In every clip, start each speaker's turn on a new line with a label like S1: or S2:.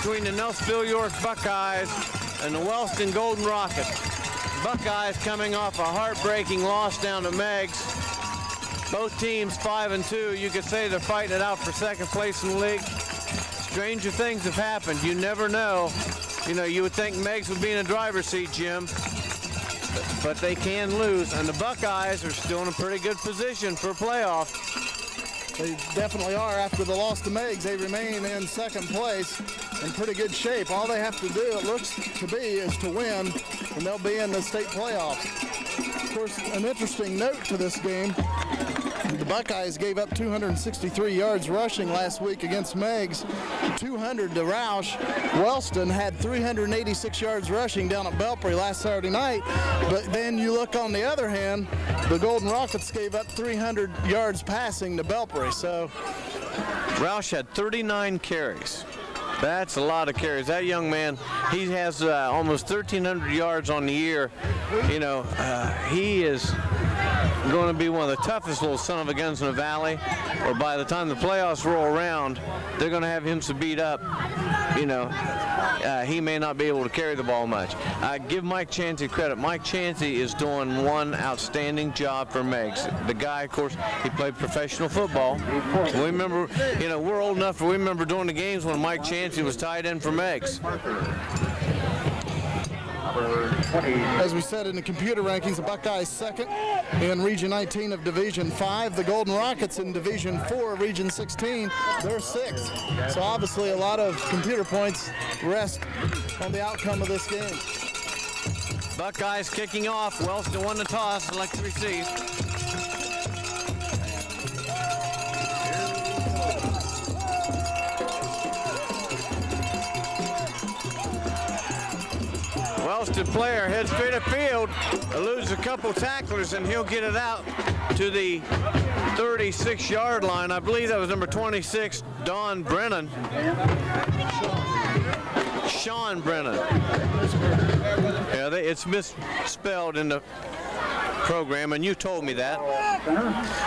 S1: between the Nelsonville-York Buckeyes and the Wellston Golden Rockets. Buckeyes coming off a heartbreaking loss down to Meigs. Both teams 5-2. You could say they're fighting it out for second place in the league. Stranger things have happened. You never know. You know, you would think Meigs would be in the driver's seat, Jim, but they can lose, and the Buckeyes are still in a pretty good position for a playoff.
S2: They definitely are. After the loss to Meigs, they remain in second place in pretty good shape. All they have to do, it looks to be, is to win, and they'll be in the state playoffs. Of course, an interesting note to this game, the Buckeyes gave up 263 yards rushing last week against Meigs, 200 to Roush. Wellston had 386 yards rushing down at Belpre last Saturday night, but then you look on the other hand, the Golden Rockets gave up 300 yards passing to Belpre. So
S1: Roush had 39 carries. That's a lot of carries. That young man, he has almost 1,300 yards on the year. You know, he is going to be one of the toughest little son of a guns in the valley, or by the time the playoffs roll around, they're going to have him so beat up, you know, he may not be able to carry the ball much. I give Mike Chansey credit. Mike Chansey is doing one outstanding job for Meigs. The guy, of course, he played professional football. We remember, you know, we're old enough to remember doing the games when Mike Chansey was tight end for Meigs.
S2: As we said in the computer rankings, the Buckeyes second in Region 19 of Division 5. The Golden Rockets in Division 4 of Region 16, they're sixth. So obviously a lot of computer points rest on the outcome of this game.
S1: Buckeyes kicking off. Wellston won the toss and like to receive. Wellston player heads straight upfield, eludes a couple tacklers, and he'll get it out to the 36-yard line. I believe that was number 26, Don Brennan. Sean Brennan. Yeah, it's misspelled in the program, and you told me that.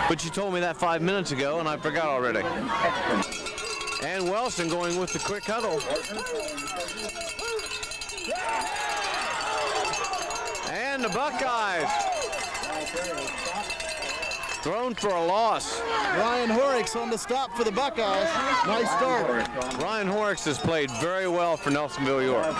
S1: But you told me that 5 minutes ago, and I forgot already. And Wellston going with the quick huddle. And the Buckeyes thrown for a loss.
S2: Ryan Horrocks on the stop for the Buckeyes. Nice start.
S1: Ryan Horrocks has played very well for Nelsonville-York.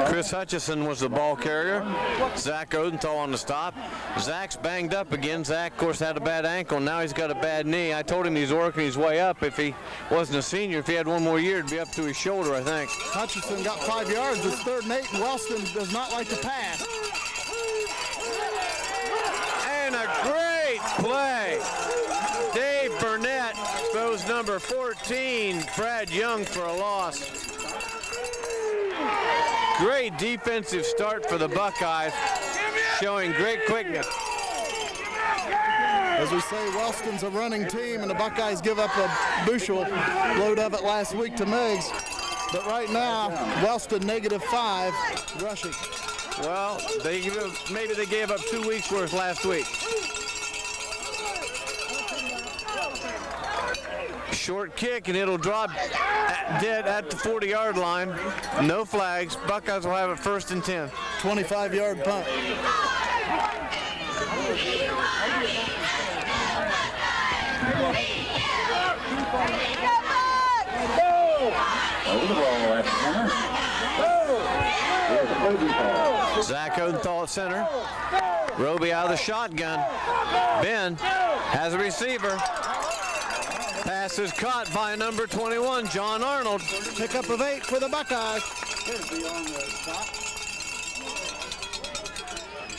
S1: Chris Hutchison was the ball carrier. Zach Odenthal on the stop. Zach's banged up again. Zach, of course, had a bad ankle. Now he's got a bad knee. I told him he's working his way up. If he wasn't a senior, if he had one more year, it'd be up to his shoulder, I think.
S2: Hutchison got 5 yards. It's 3rd and 8, and Wellston does not like to pass.
S1: And a great play. Dave Burnett throws number 14, Brad Young, for a loss. Great defensive start for the Buckeyes, showing great quickness.
S2: As we say, Wellston's a running team, and the Buckeyes give up a bushel load of it last week to Meigs. But right now, Wellston -5 rushing.
S1: Well, maybe they gave up 2 weeks' worth last week. Short kick, and it'll drop dead at the 40-yard line. No flags. Buckeyes will have it 1st and 10.
S2: 25-yard punt.
S1: Zach Odenthal at center. Roby out of the shotgun. Ben has a receiver. Pass is caught by number 21, John Arnold.
S2: Pickup of 8 for the Buckeyes.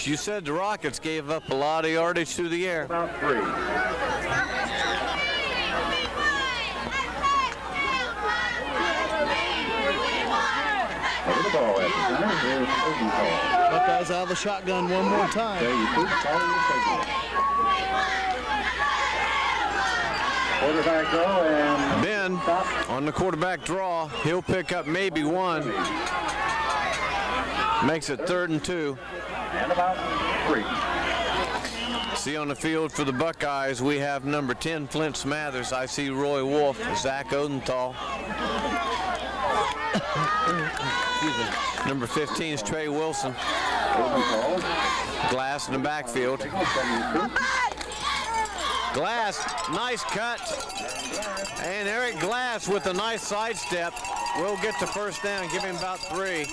S1: You said the Rockets gave up a lot of yardage through the air.
S3: About 3. Over the ball at the center. Here's Odenthal.
S2: Buckeyes out of the shotgun one more time.
S3: There you keep following the signal. Quarterback throw and
S1: Ben on the quarterback draw. He'll pick up maybe one. Makes it 3rd and 2.
S3: and about 3.
S1: See on the field for the Buckeyes, we have number 10, Flint Smathers. I see Roy Wolf, Zach Odenthal. Number 15 is Trey Wilson. Glass in the backfield. Glass, nice cut. And Eric Glass with a nice sidestep will get the first down, give him about 3.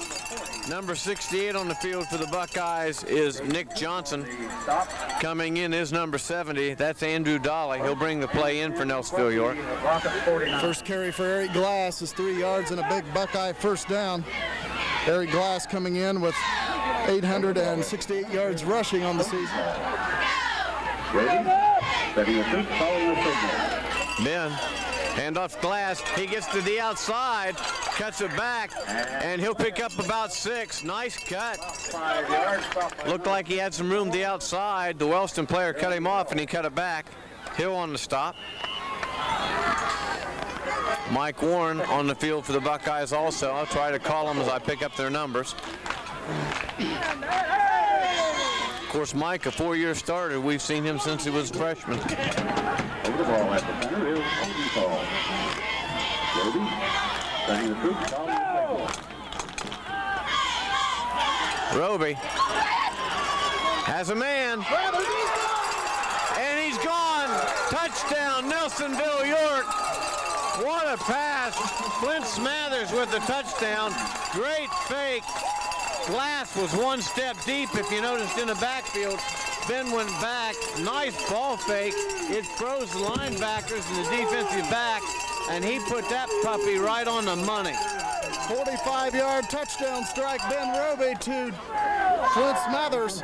S1: Number 68 on the field for the Buckeyes is Nick Johnson. Coming in is number 70. That's Andrew Dolly. He'll bring the play in for Nelsonville-York.
S2: First carry for Eric Glass is 3 yards and a big Buckeye first down. Eric Glass coming in with 868 yards rushing on the season.
S1: Ben, handoff Glass. He gets to the outside, cuts it back, and he'll pick up about 6. Nice cut. Looked like he had some room to the outside. The Wellston player cut him off, and he cut it back. Hill on the stop. Mike Warren on the field for the Buckeyes also. I'll try to call them as I pick up their numbers. Of course, Mike, a 4-year starter. We've seen him since he was a freshman.
S3: Over the ball at the center is Odenthal. Roby, setting the troops.
S1: Roby has a man. And he's gone. Touchdown, Nelsonville-York. What a pass. Flint Smathers with the touchdown. Great fake. Glass was one step deep, if you noticed, in the backfield. Ben went back. Nice ball fake. It froze the linebackers and the defensive back, and he put that puppy right on the money.
S2: 45-yard touchdown strike, Ben Roby to Flint Smathers.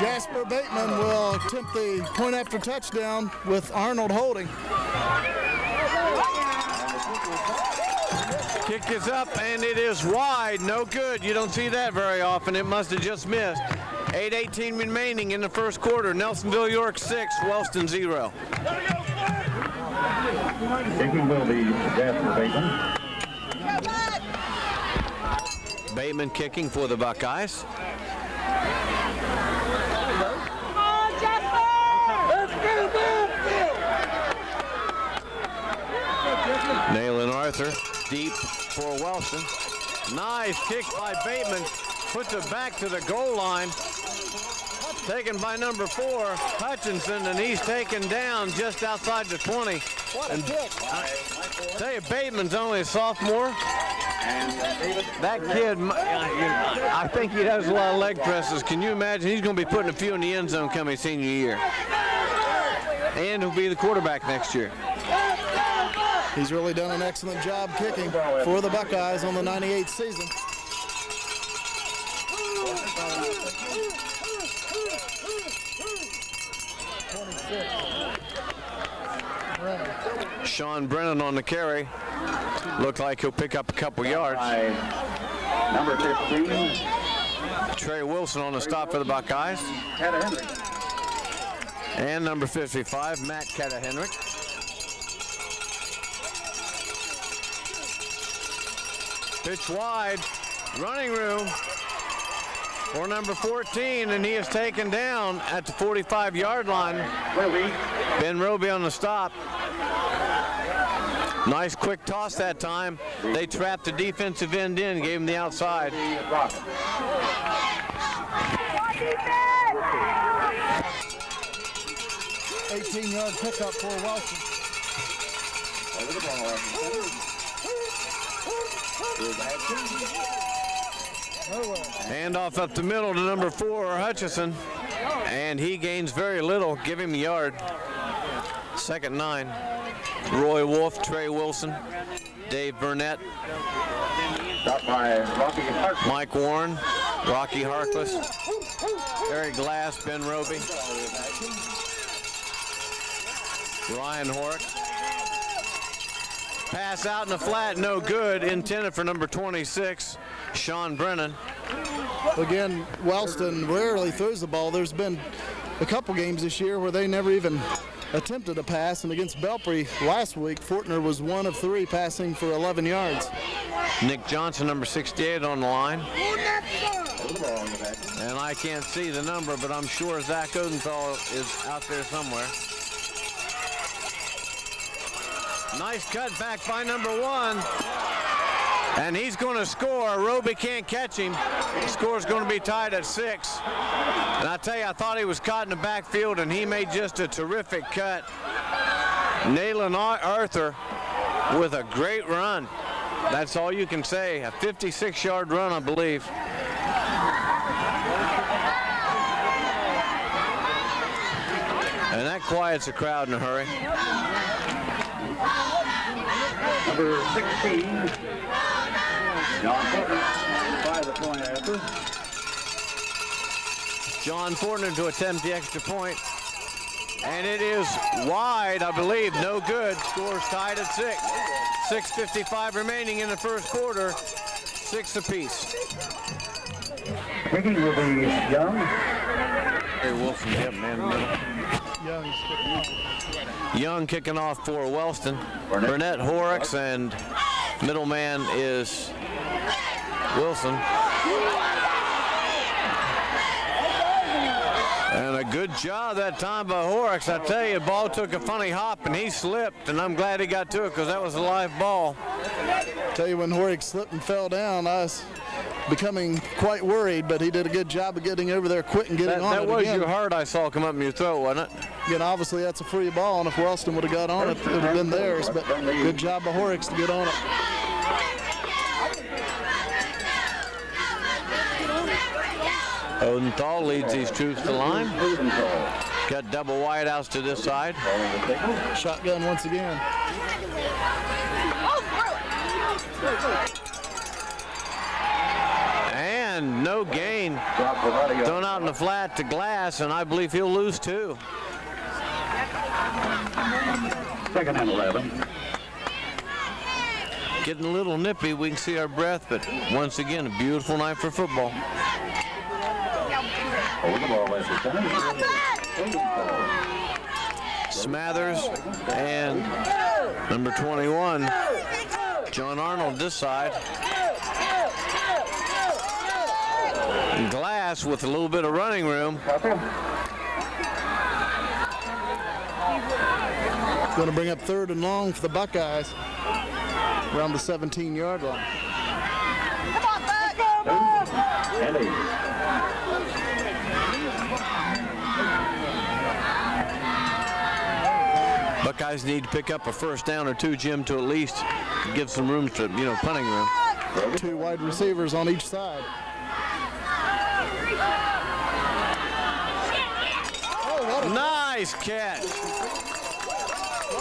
S2: Jasper Bateman will attempt the point after touchdown with Arnold holding.
S1: Kick is up, and it is wide. No good. You don't see that very often. It must have just missed. 8:18 remaining in the first quarter. Nelsonville-York 6, Wellston 0.
S3: Kicking will be Jasper Bateman.
S1: Bateman kicking for the Buckeyes. Nayland Arthur deep for Wellston. Nice kick by Bateman. Puts it back to the goal line. Taken by number 4, Hutchinson, and he's taken down just outside the 20.
S2: What a kick.
S1: I tell you, Bateman's only a sophomore. That kid, I think he does a lot of leg presses. Can you imagine? He's going to be putting a few in the end zone coming senior year. And he'll be the quarterback next year.
S2: He's really done an excellent job kicking for the Buckeyes on the 98th season.
S1: Sean Brennan on the carry. Looked like he'll pick up a couple yards.
S3: Number 15.
S1: Trey Wilson on the stop for the Buckeyes. And number 55, Matt Ketta-Henrik. Pitch wide, running room for number 14, and he is taken down at the 45-yard line. Ben Roby on the stop. Nice quick toss that time. They trapped the defensive end in, gave him the outside.
S2: 18-yard pickup for Wellston.
S3: Over the ball.
S1: Handoff up the middle to number 4, Hutchison, and he gains very little. Give him a yard. 2nd and 9. Roy Wolf, Trey Wilson, Dave Burnett, Mike Warren, Rocky Harkless, Eric Glass, Ben Roby, Ryan Hort. Pass out in the flat, no good. Intended for number 26, Sean Brennan.
S2: Again, Wellston rarely throws the ball. There's been a couple games this year where they never even attempted a pass, and against Belpre last week, Fortner was 1 of 3 passing for 11 yards.
S1: Nick Johnson, number 68, on the line. And I can't see the number, but I'm sure Zach Odenthal is out there somewhere. Nice cut back by number 1. And he's going to score. Roby can't catch him. The score's going to be tied at 6. And I tell you, I thought he was caught in the backfield, and he made just a terrific cut. Nayland Arthur with a great run. That's all you can say. A 56-yard run, I believe. And that quiets the crowd in a hurry.
S3: Number 16, John Fortner, by the point after.
S1: John Fortner to attempt the extra point. And it is wide, I believe. No good. Score's tied at 6. 6:55 remaining in the first quarter. 6 apiece.
S3: Kicking will be Young.
S1: Hey, Wilson, yep, man, in the middle. Young kicking off for Wellston. Burnett, Horrocks, and middleman is Wilson. And a good job that time by Horrocks. I tell you, the ball took a funny hop and he slipped, and I'm glad he got to it because that was a live ball.
S2: Tell you, when Horrocks slipped and fell down, I was becoming quite worried, but he did a good job of getting over there quick and getting on it again.
S1: That was your heart I saw come up in your throat, wasn't it?
S2: Again, obviously that's a free ball, and if Wellston would have got on it, it would have been theirs, but good job by Horrocks to get on it.
S1: Odenthal leads these troops to line. Got double wideouts to this side.
S2: Shotgun once again.
S1: And no gain. Thrown out in the flat to Glass, and I believe he'll lose 2.
S3: Second and 11.
S1: Getting a little nippy, we can see our breath, but once again, a beautiful night for football.
S3: Over the ball as the
S1: Smathers and number 21, John Arnold this side. And Glass with a little bit of running room.
S2: Going to bring up 3rd and long for the Buckeyes around the 17-yard line.
S4: Come on, Buck! Come on!
S1: Buckeyes need to pick up a first down or 2, Jim, to at least give some room to, punting room.
S2: 2 wide receivers on each side.
S1: Nice catch.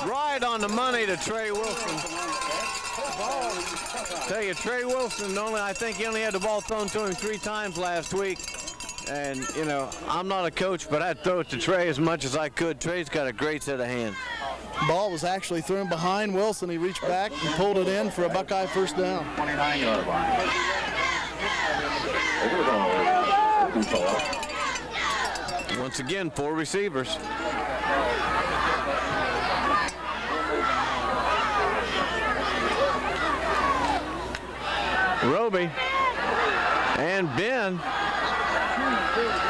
S1: Right on the money to Trey Wilson. Tell you, Trey Wilson, I think he only had the ball thrown to him 3 times last week. And, I'm not a coach, but I'd throw it to Trey as much as I could. Trey's got a great set of hands.
S2: Ball was actually thrown behind Wilson. He reached back and pulled it in for a Buckeye first down.
S3: 29-yard line. Over the ball.
S1: Once again, 4 receivers. Roby and Ben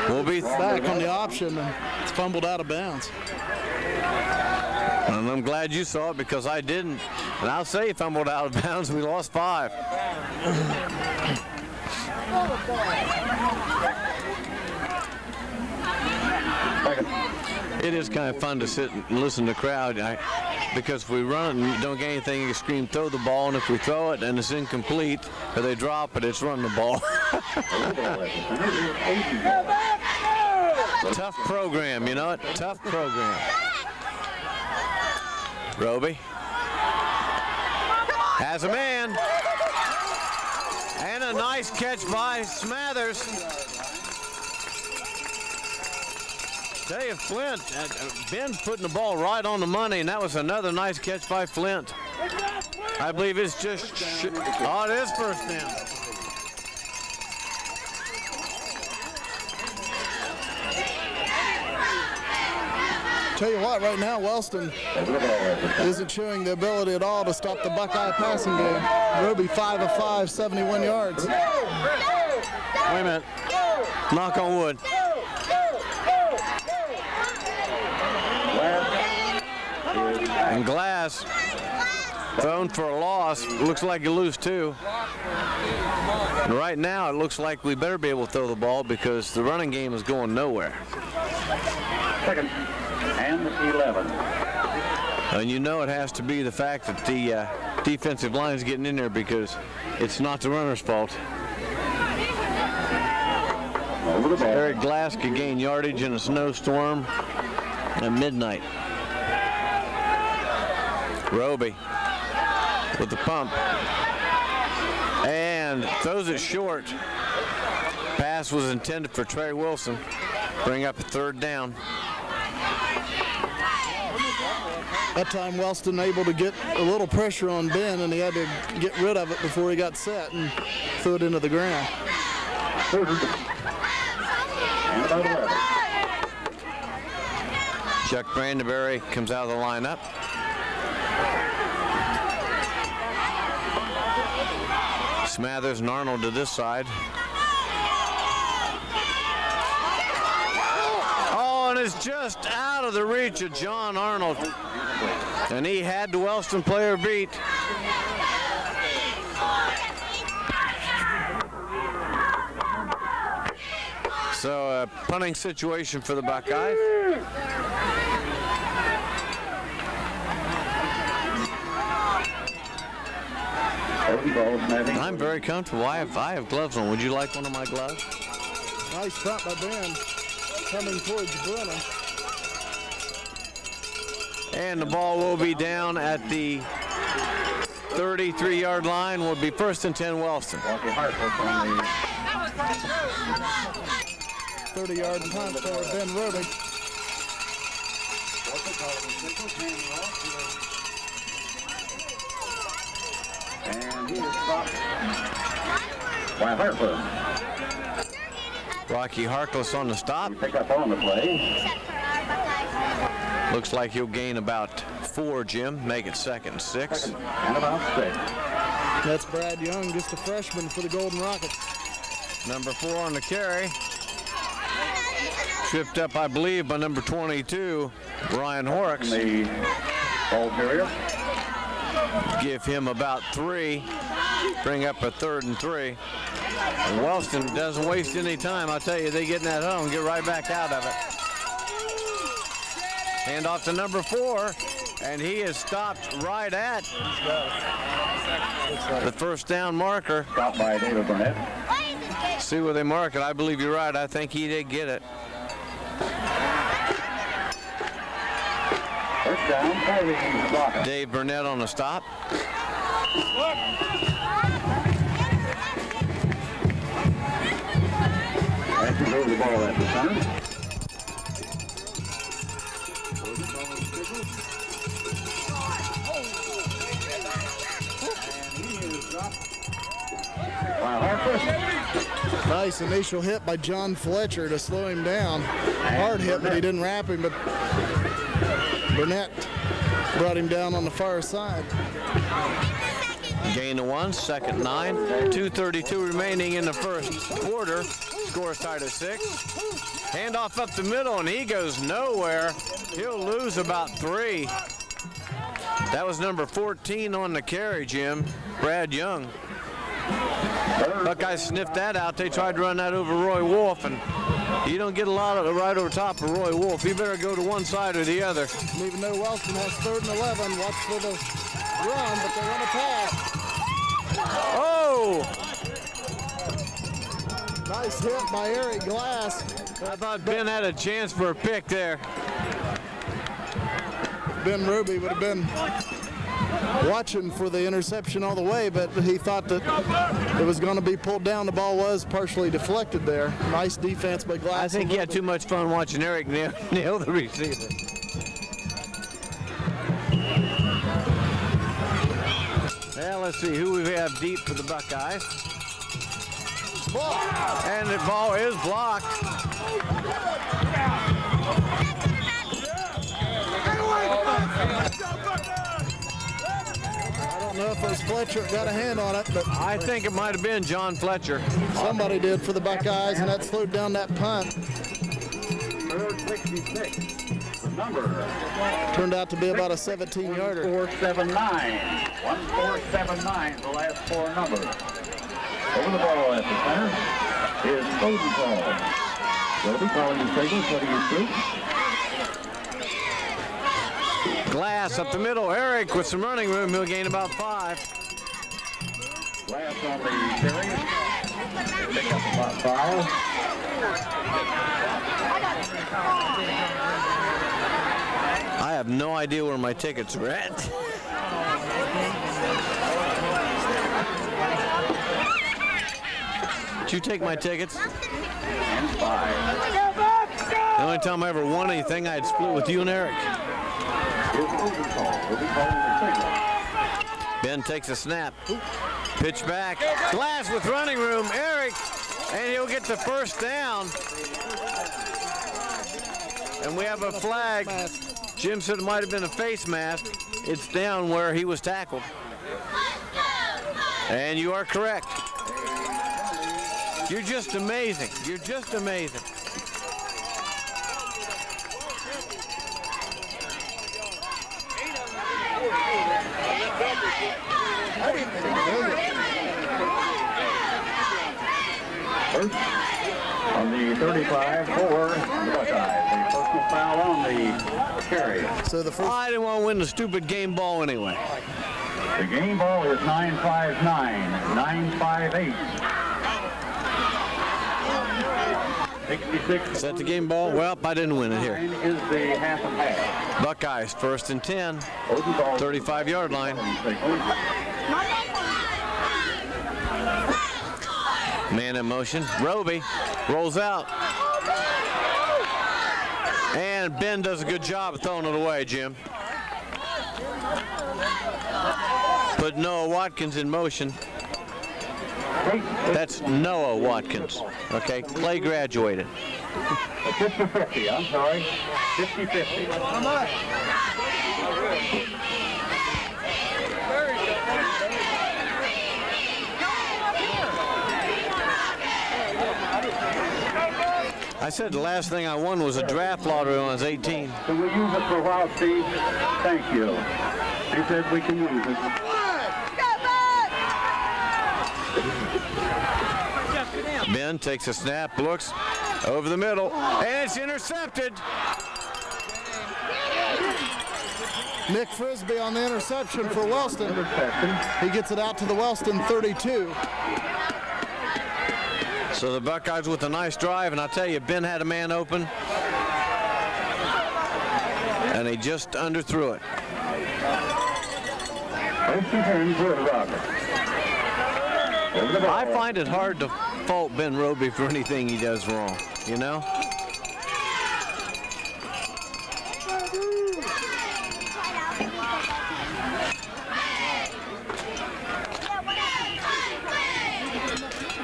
S1: will be
S2: back on the option, and it's fumbled out of bounds.
S1: And I'm glad you saw it because I didn't. And I'll say he fumbled out of bounds. We lost 5. It is kind of fun to sit and listen to the crowd because if we run it and don't get anything, you scream, throw the ball. And if we throw it and it's incomplete or they drop it, it's run the ball. Tough program, you know it? Tough program. Roby has a man. And a nice catch by Smathers. Tell you, Flint, Ben putting the ball right on the money, and that was another nice catch by Flint. I believe it's just, oh, it is first down.
S2: Tell you what, right now, Wellston isn't showing the ability at all to stop the Buckeye passing game. Roby 5 of 5, 71 yards.
S1: Wait a minute. Knock on wood. And Glass thrown for a loss. Looks like you lose 2. And right now, it looks like we better be able to throw the ball because the running game is going nowhere.
S3: Second and 11.
S1: And you know it has to be the fact that the defensive line is getting in there because it's not the runner's fault.
S3: Over the ball.
S1: Eric Glass could gain yardage in a snowstorm at midnight. Roby with the pump. And throws it short. Pass was intended for Trey Wilson. Bring up a 3rd down.
S2: That time, Wellston able to get a little pressure on Ben, and he had to get rid of it before he got set and threw it into the ground.
S3: And about 11.
S1: Chuck Brandenberry comes out of the lineup. Smathers and Arnold to this side. Oh, and it's just out of the reach of John Arnold. And he had the Wellston player beat. So a punting situation for the Buckeyes. I'm very comfortable. I have gloves on. Would you like one of my gloves?
S2: Nice front by Ben, coming towards Brunner.
S1: And the ball will be down at the 33-yard line. Will be 1st and 10 Wellston.
S2: 30-yard punt for Ben Roby.
S3: And he is stopped by Harper.
S1: Rocky Harkless on the stop.
S3: Pick up on the play.
S1: Looks like he'll gain about 4, Jim. Make it 2nd and 6.
S3: And about 6.
S2: That's Brad Young, just a freshman for the Golden Rockets.
S1: Number 4 on the carry. Tripped up, I believe, by number 22, Ryan Horrocks.
S3: The ball carrier.
S1: Give him about 3. Bring up a 3rd and 3. And Wellston doesn't waste any time. I'll tell you, they get in that hole and get right back out of it. Hand off to number 4, and he is stopped right at the 1st down marker.
S3: Stopped by David Burnett.
S1: See where they mark it. I believe you're right. I think he did get it.
S3: First down,
S1: Dave Burnett on the stop.
S3: As he throws the ball at the center.
S2: Nice initial hit by John Fletcher to slow him down. Hard hit, but he didn't wrap him, but Burnett brought him down on the far side.
S1: Gain of 1, 2nd 9. 2:32 remaining in the 1st quarter. Score tied at 6. Handoff up the middle, and he goes nowhere. He'll lose about 3. That was number 14 on the carry, Jim. Brad Young. Buckeyes sniffed that out. They tried to run that over Roy Wolf, and you don't get a lot of it right over top of Roy Wolf. You better go to one side or the other.
S2: And even though Wellston has 3rd and 11, watch for the run, but they run a pass.
S1: Oh!
S2: Nice hit by Eric Glass.
S1: I thought Ben had a chance for a pick there.
S2: Ben Roby would have been watching for the interception all the way, but he thought that it was going to be pulled down. The ball was partially deflected there. Nice defense by Glass.
S1: I think he had too much fun watching Eric nail the receiver. Well, let's see who we have deep for the Buckeyes.
S2: Blocked.
S1: And the ball is blocked.
S2: I don't know if it was Fletcher that got a hand on it, but
S1: I think it might have been John Fletcher.
S2: somebody did for the Buckeyes, and that slowed down that punt.
S3: Third 66. The number.
S2: Turned out to be about a 17-yarder.
S3: 1479. 1479, the last four numbers. Over the ball at the center is Rosenthal. Roby calling his signals, what do you see?
S1: Glass up the middle. Eric with some running room. He'll gain about 5.
S3: Glass on the carry. Pick up about 5.
S1: I have no idea where my tickets are at. Did you take my tickets?
S3: And 5.
S1: The only time I ever won anything, I had split with you and Eric.
S3: Here's Rosenthal. Roby calling the signal.
S1: Ben takes a snap. Pitch back. Glass with running room. Eric. And he'll get the first down. And we have a flag. Jim said it might have been a face mask. It's down where he was tackled. And you are correct. You're just amazing. You're just amazing.
S3: First on the 35 for the Buckeyes. A personal foul on the carry.
S2: So the first.
S1: I didn't want to win the stupid game ball anyway.
S3: The game ball is 959, 958. 66.
S1: Is that the game ball? Well, I didn't win it here.
S3: Is the half and half.
S1: Buckeyes, 1st and 10.
S3: Rosenthal
S1: 35-yard line. Man in motion. Roby rolls out. And Ben does a good job of throwing it away, Jim. Put Noah Watkins in motion. That's Noah Watkins. Okay, Clay graduated.
S3: 50-50, I'm sorry. 50-50.
S1: I said the last thing I won was a draft lottery when I was 18.
S3: Can we use it for a while, Steve? Thank you. He said we can use it.
S1: Ben takes a snap, looks over the middle, and it's intercepted.
S2: Nick Frisbee on the interception for Wellston. He gets it out to the Wellston 32.
S1: So the Buckeyes with a nice drive, and I'll tell you, Ben had a man open, and he just underthrew it. I find it hard to fault Ben Roby for anything he does wrong, you know?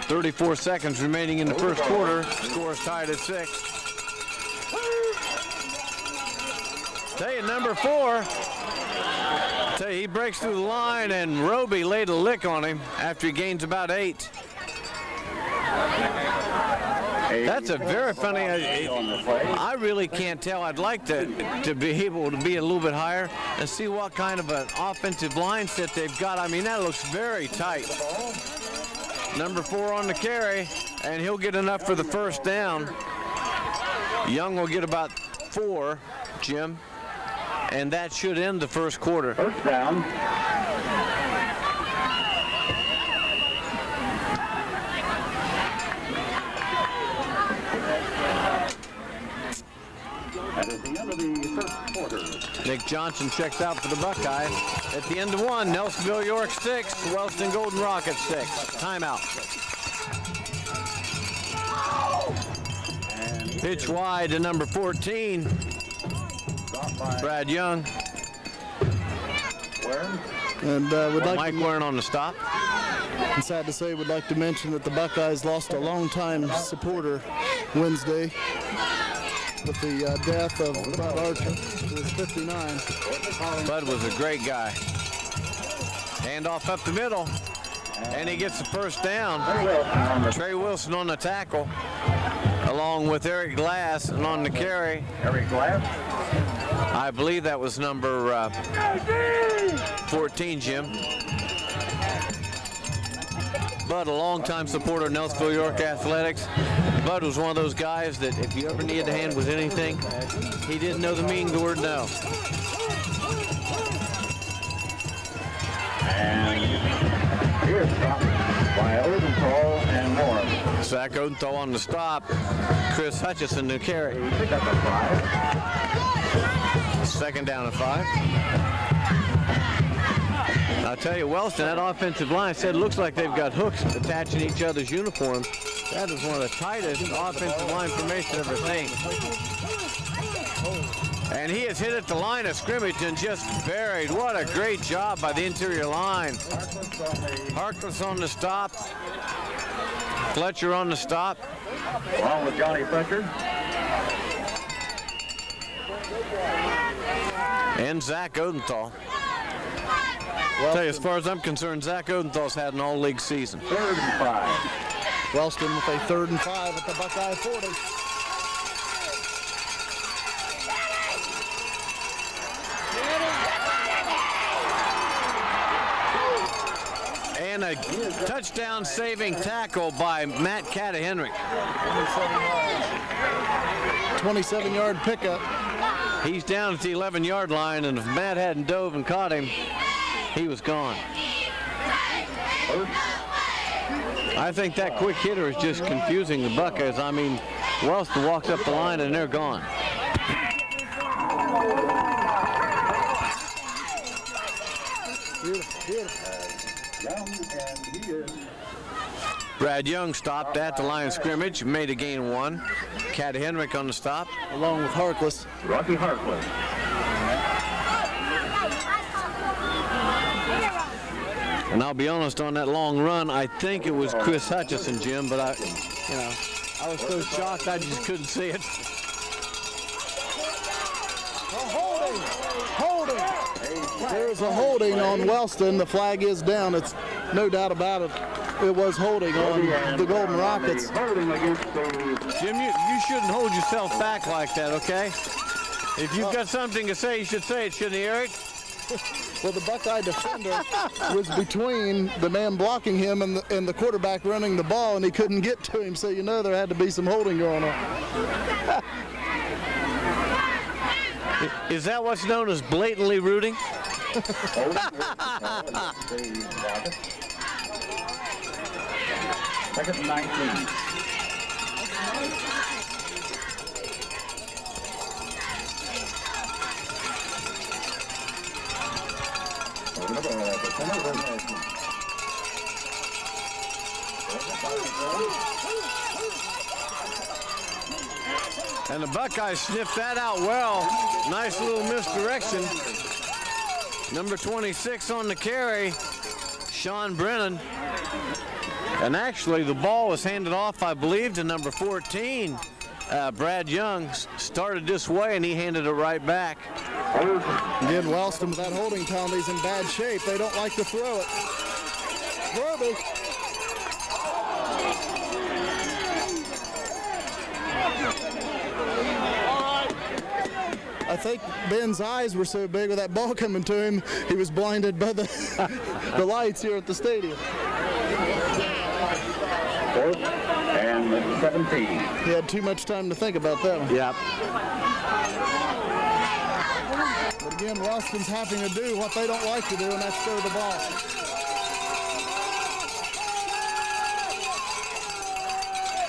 S1: .34 seconds remaining in the first quarter. Score is tied at 6. Tell you, number 4. Tell you, he breaks through the line, and Roby laid a lick on him after he gains about 8. That's a very funny. I really can't tell. I'd like to be able to be a little bit higher and see what kind of an offensive line set they've got. I mean, that looks very tight. Number 4 on the carry, and he'll get enough for the first down. Young will get about 4, Jim, and that should end the first quarter.
S3: First down. And at the end of the first quarter,
S1: Nick Johnson checks out for the Buckeyes. At the end of 1, Nelsonville-York 6, Wellston Golden Rockets 6. Timeout. Pitch wide to number 14, Brad Young.
S2: And would like
S1: Mike Warren on the stop.
S2: And sad to say, would like to mention that the Buckeyes lost a longtime supporter Wednesday. with the death of Bud Archer, who was 59.
S1: Bud was a great guy. Handoff up the middle, and he gets the first down. Trey Wilson on the tackle, along with Eric Glass, and on the carry.
S3: Eric Glass.
S1: I believe that was number 14, Jim. Bud, a longtime supporter of Nelsonville-York Athletics. Bud was one of those guys that if you ever needed a hand with anything, he didn't know the meaning of the word no.
S3: And here's stopped by Odenthal and Morris.
S1: Zach Odenthal on the stop. Chris Hutchison to carry.
S3: Pick up a 5.
S1: Second down and 5. I'll tell you, Wellston, that offensive line said it looks like they've got hooks attaching each other's uniforms. That is one of the tightest offensive line formation I've ever seen. And he has hit at the line of scrimmage and just buried. What a great job by the interior line. Harkless on the stop. Fletcher on the stop.
S3: Along with Johnny Fletcher.
S1: And Zach Odenthal. I'll tell you, as far as I'm concerned, Zach Odenthal's had an all-league season.
S3: 3rd and 5.
S2: Wellston with a 3rd and 5 at the Buckeye 40.
S1: And a touchdown-saving tackle by Matt Catahenry.
S2: 27-yard pickup.
S1: He's down at the 11-yard line, and if Matt hadn't dove and caught him, he was gone. I think that quick hitter is just confusing the Buckeyes. I mean, Wellston walks up the line, and they're gone. Brad Young stopped at the line of scrimmage, made a gain of 1. Catahenry on the stop.
S2: Along with Harkless.
S3: Rocky Harkless.
S1: And I'll be honest, on that long run, I think it was Chris Hutchison, Jim, but I was so shocked I just couldn't see it.
S2: Holding. There's a holding on Wellston. The flag is down. It's no doubt about it. It was holding on the Golden Rockets.
S1: Jim, you shouldn't hold yourself back like that, okay? If you've got something to say, you should say it, shouldn't you, Eric?
S2: Well, the Buckeye defender was between the man blocking him and the quarterback running the ball, and he couldn't get to him, so you know there had to be some holding going on.
S1: Is that what's known as blatantly rooting?
S3: Second and 19.
S1: And the Buckeyes sniffed that out well. Nice little misdirection. Number 26 on the carry, Sean Brennan. And actually, the ball was handed off, I believe, to number 14. Brad Young started this way, and he handed it right back.
S2: Again, Wellston with that holding penalty is in bad shape. They don't like to throw it. Worthy. I think Ben's eyes were so big with that ball coming to him, he was blinded by the lights here at the stadium.
S3: 4th and 17.
S2: He had too much time to think about that one.
S1: Yep.
S2: But again, Wellston's having to do what they don't like to do, and that's throw the ball.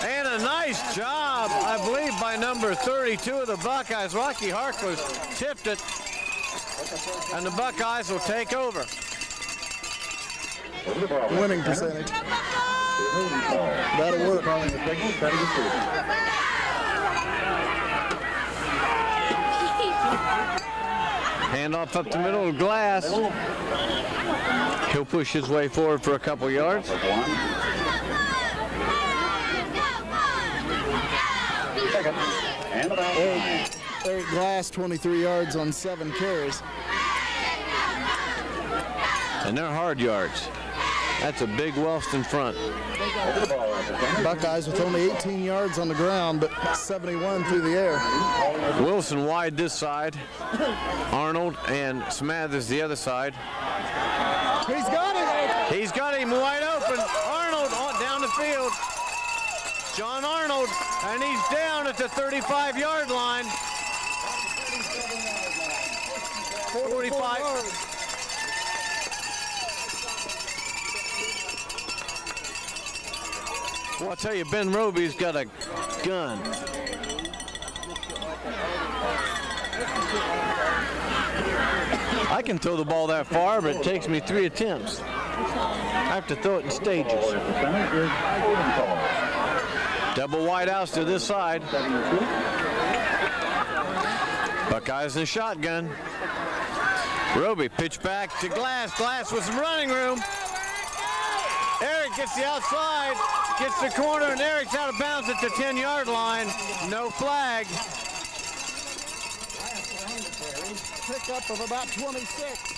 S1: And a nice job, I believe, by number 32 of the Buckeyes. Rocky Harkless tipped it, and the Buckeyes will take over.
S2: Winning percentage. That'll work.
S1: Handoff up the middle of Glass. He'll push his way forward for a couple yards.
S3: Second and about 9.
S2: Eric Glass, 23 yards on 7 carries.
S1: And they're hard yards. That's a big Wellston front.
S3: Over the ball at the center.
S2: Buckeyes with only 18 yards on the ground, but 71 through the air.
S1: Wilson wide this side. Arnold and Smathers the other side.
S2: He's got it.
S1: He's got him wide open. Arnold down the field. John Arnold, and he's down at the 35-yard line. 45. Well, I'll tell you, Ben Roby's got a gun. I can throw the ball that far, but it takes me 3 attempts. I have to throw it in stages.
S3: Ball at the center is holding call.
S1: Double wide outs to this side. Buckeyes in shotgun. Roby pitch back to Glass. Glass with some running room. Eric gets the outside, gets the corner, and Eric's out of bounds at the 10-yard line. No flag.
S2: Pickup of about 26.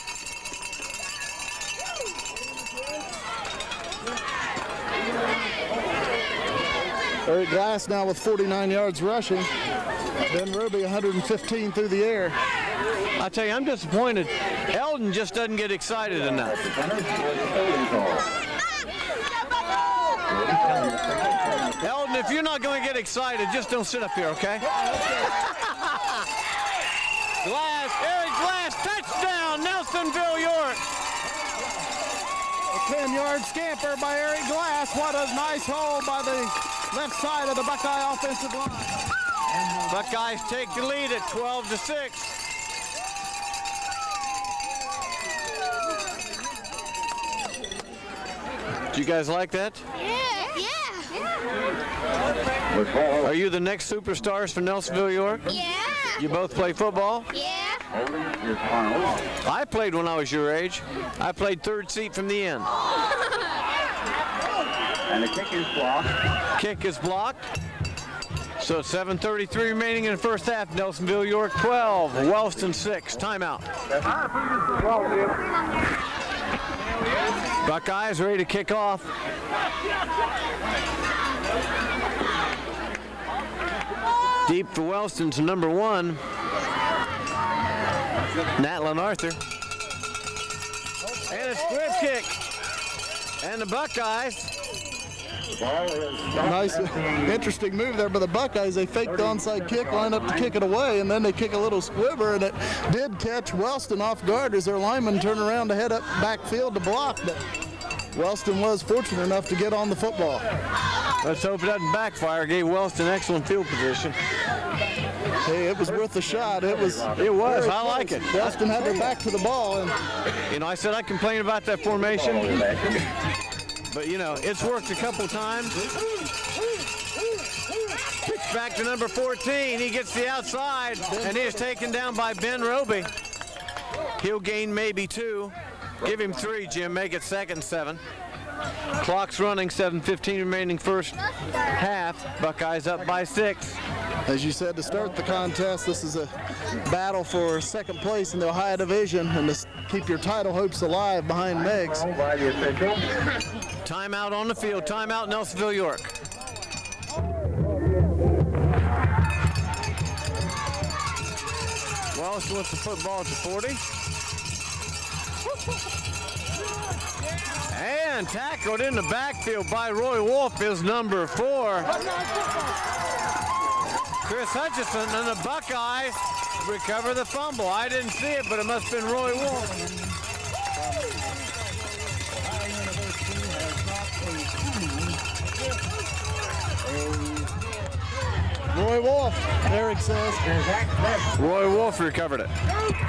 S2: Eric Glass now with 49 yards rushing. Ben Ruby 115 through the air.
S1: I tell you, I'm disappointed. Eldon just doesn't get excited enough. Eldon, if you're not going to get excited, just don't sit up here, okay? Glass, Eric Glass, touchdown, Nelsonville-York.
S2: A 10-yard scamper by Eric Glass. What a nice hole by the left side of the Buckeye offensive line.
S1: Buckeyes take the lead at 12-6. Do you guys like that?
S4: Yeah.
S1: Are you the next superstars for Nelsonville-York?
S4: Yeah.
S1: You both play football?
S4: Yeah.
S1: I played when I was your age. I played third seat from the end.
S3: And the kick is blocked.
S1: Kick is blocked. So 7:33 remaining in the first half. Nelsonville-York 12, Wellston 6. Timeout. Buckeyes ready to kick off. Deep for Wellston's number 1, Natlin Arthur. And a squib kick. And the Buckeyes.
S2: Nice, interesting move there by the Buckeyes. They faked the onside kick, lined up to kick it away, and then they kick a little squibber, and it did catch Wellston off guard as their lineman turned around to head up backfield to block, but Wellston was fortunate enough to get on the football.
S1: Let's hope it doesn't backfire. Gave Wellston excellent field position.
S2: Hey, it was worth a shot. It was.
S1: I like it.
S2: Wellston had their back to the ball, and
S1: I said I complain about that formation. But, it's worked a couple times. Pitch back to number 14. He gets the outside, and he is taken down by Ben Roby. He'll gain maybe 2. Give him 3, Jim. Make it 2nd and 7. Clock's running, 7:15 remaining first half. Buckeyes up by 6.
S2: as you said to start the contest, this is a battle for second place in the Ohio Division and to keep your title hopes alive behind Meigs.
S1: Timeout on the field. Timeout, Nelsonville-York. Wellston with the football to 40. And tackled in the backfield by Roy Wolf is number 4. Chris Hutchison, and the Buckeyes recover the fumble. I didn't see it, but it must have been Roy Wolf.
S2: Roy Wolf, Eric says.
S1: Roy Wolf recovered it.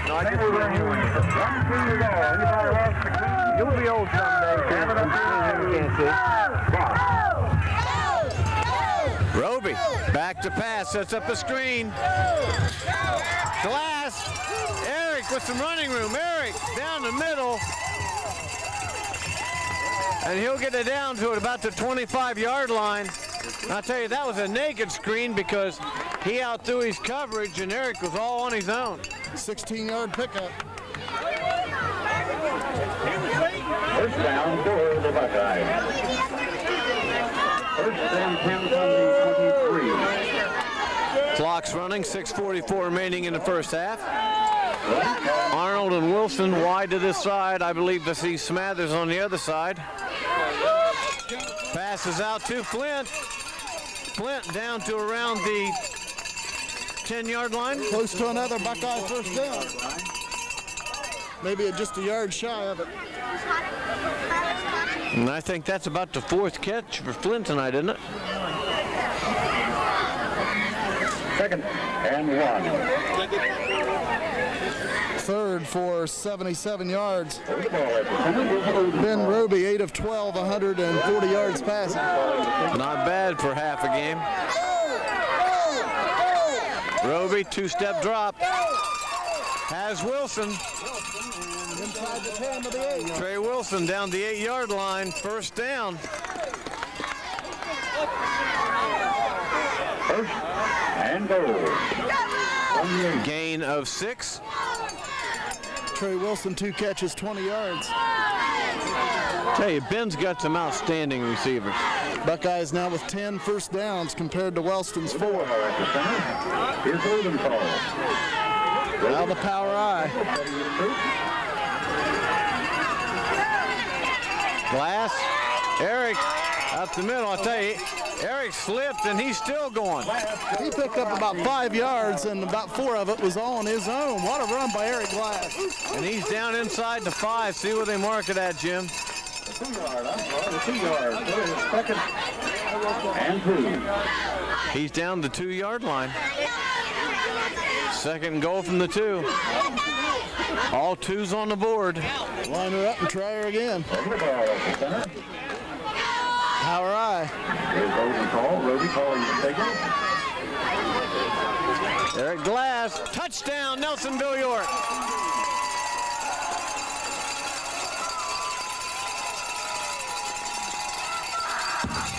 S3: No, I think we were here when you said 1, 2 to go. Anybody lost the key? You'll be old someday. You can't see.
S1: Roby, back to pass, sets up a screen. Glass, Eric with some running room. Eric down the middle. and he'll get it down to about the 25-yard line. I'll tell you, that was a naked screen because he outthrew his coverage, and Eric was all on his own.
S2: 16-yard pickup.
S3: First down for the Buckeyes. First and 10 from the 23.
S1: Clock's running, 6:44 remaining in the first half. Arnold and Wilson wide to this side. I believe to see Smathers on the other side. Passes out to Flint. Flint down to around the 10-yard line.
S2: Close to another Buckeye first down. Maybe just a yard shy of it.
S1: And I think that's about the fourth catch for Flint tonight, isn't it?
S3: Second and 1.
S2: Third for 77 yards. Ben Roby, 8 of 12, 140 yards passing.
S1: Not bad for half a game. Roby, two-step drop. Has Wilson.
S2: Inside the 10 to the 8.
S1: Trey Wilson down the 8-yard line. First down.
S3: First and goal.
S1: Gain of 6.
S2: Trey Wilson, 2 catches, 20 yards.
S1: Tell you, Ben's got some outstanding receivers.
S2: Buckeyes now with 10 first downs compared to Wellston's 4.
S3: Here's Rosenthal.
S2: Now the power eye.
S1: Glass. Eric up the middle. I'll tell you, Eric slipped and he's still going.
S2: He picked up about 5 yards and about 4 of it was all on his own. What a run by Eric Glass.
S1: And he's down inside the 5. See where they mark it at, Jim.
S3: 2 yard. The 2 yard. Second and 2.
S1: He's down the 2-yard line. Second and goal from the 2. All 2s on the board.
S2: Line her up and try her again.
S3: Over the ball at the center.
S2: Power eye.
S3: Here's Rosenthal. Roby calling the signal.
S1: Eric Glass. Touchdown, Nelsonville-York.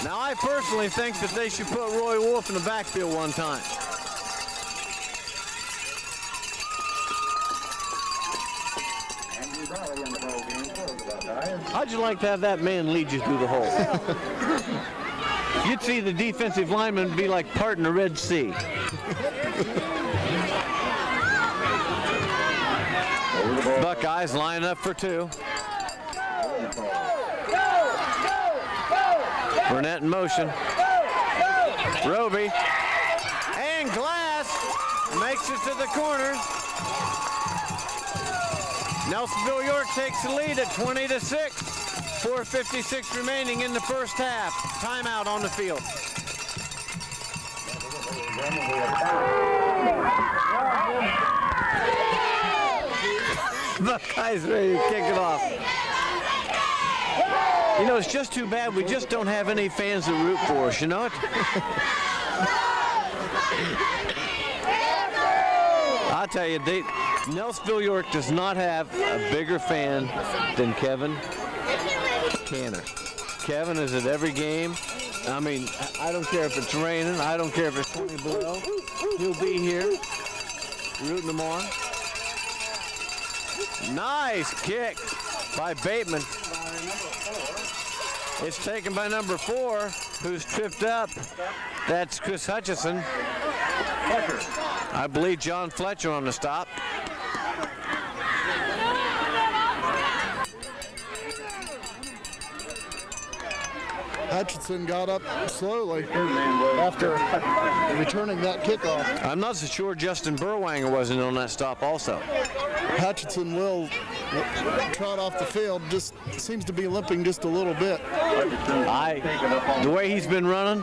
S1: Now, I personally think that they should put Roy Wolf in the backfield one time. How'd you like to have that man lead you through the hole? You'd see the defensive lineman be like parting the Red Sea. Buckeyes line up for 2. Burnett in motion. Roby. And Glass makes it to the corner. Nelsonville-York takes the lead at 20-6. 4:56 remaining in the first half. Timeout on the field. Buckeyes ready to kick it off. You know, it's just too bad we just don't have any fans that root for us, you know it? I'll tell you, Nelsonville-York does not have a bigger fan than Kevin Canner. Kevin is at every game. I mean, I don't care if it's raining. I don't care if it's 20 below. He'll be here rooting them on. Nice kick by Bateman. It's taken by number 4, who's tripped up. That's Chris Hutchison. I believe John Fletcher on the stop.
S2: Hutchinson got up slowly after returning that kickoff.
S1: I'm not so sure Justin Burwanger wasn't on that stop also.
S2: Hutchinson will trot off the field, just seems to be limping just a little bit.
S1: The way he's been running,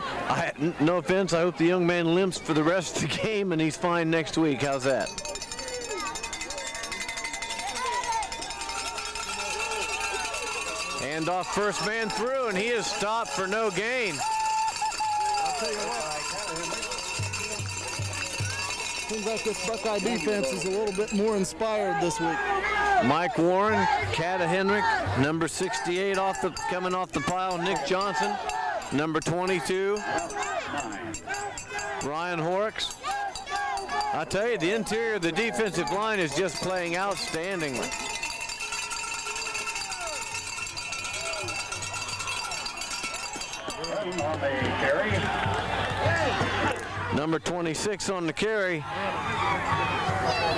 S1: no offense, I hope the young man limps for the rest of the game and he's fine next week. How's that? Hand off first man through, and he is stopped for no gain.
S2: I'll tell you what. Seems like this Buckeye defense is a little bit more inspired this week.
S1: Mike Warren, Kata Henrik, number 68 coming off the pile, Nick Johnson, number 22, Ryan Horrocks. I tell you, the interior of the defensive line is just playing outstandingly.
S3: On the carry.
S1: Number 26 on the carry,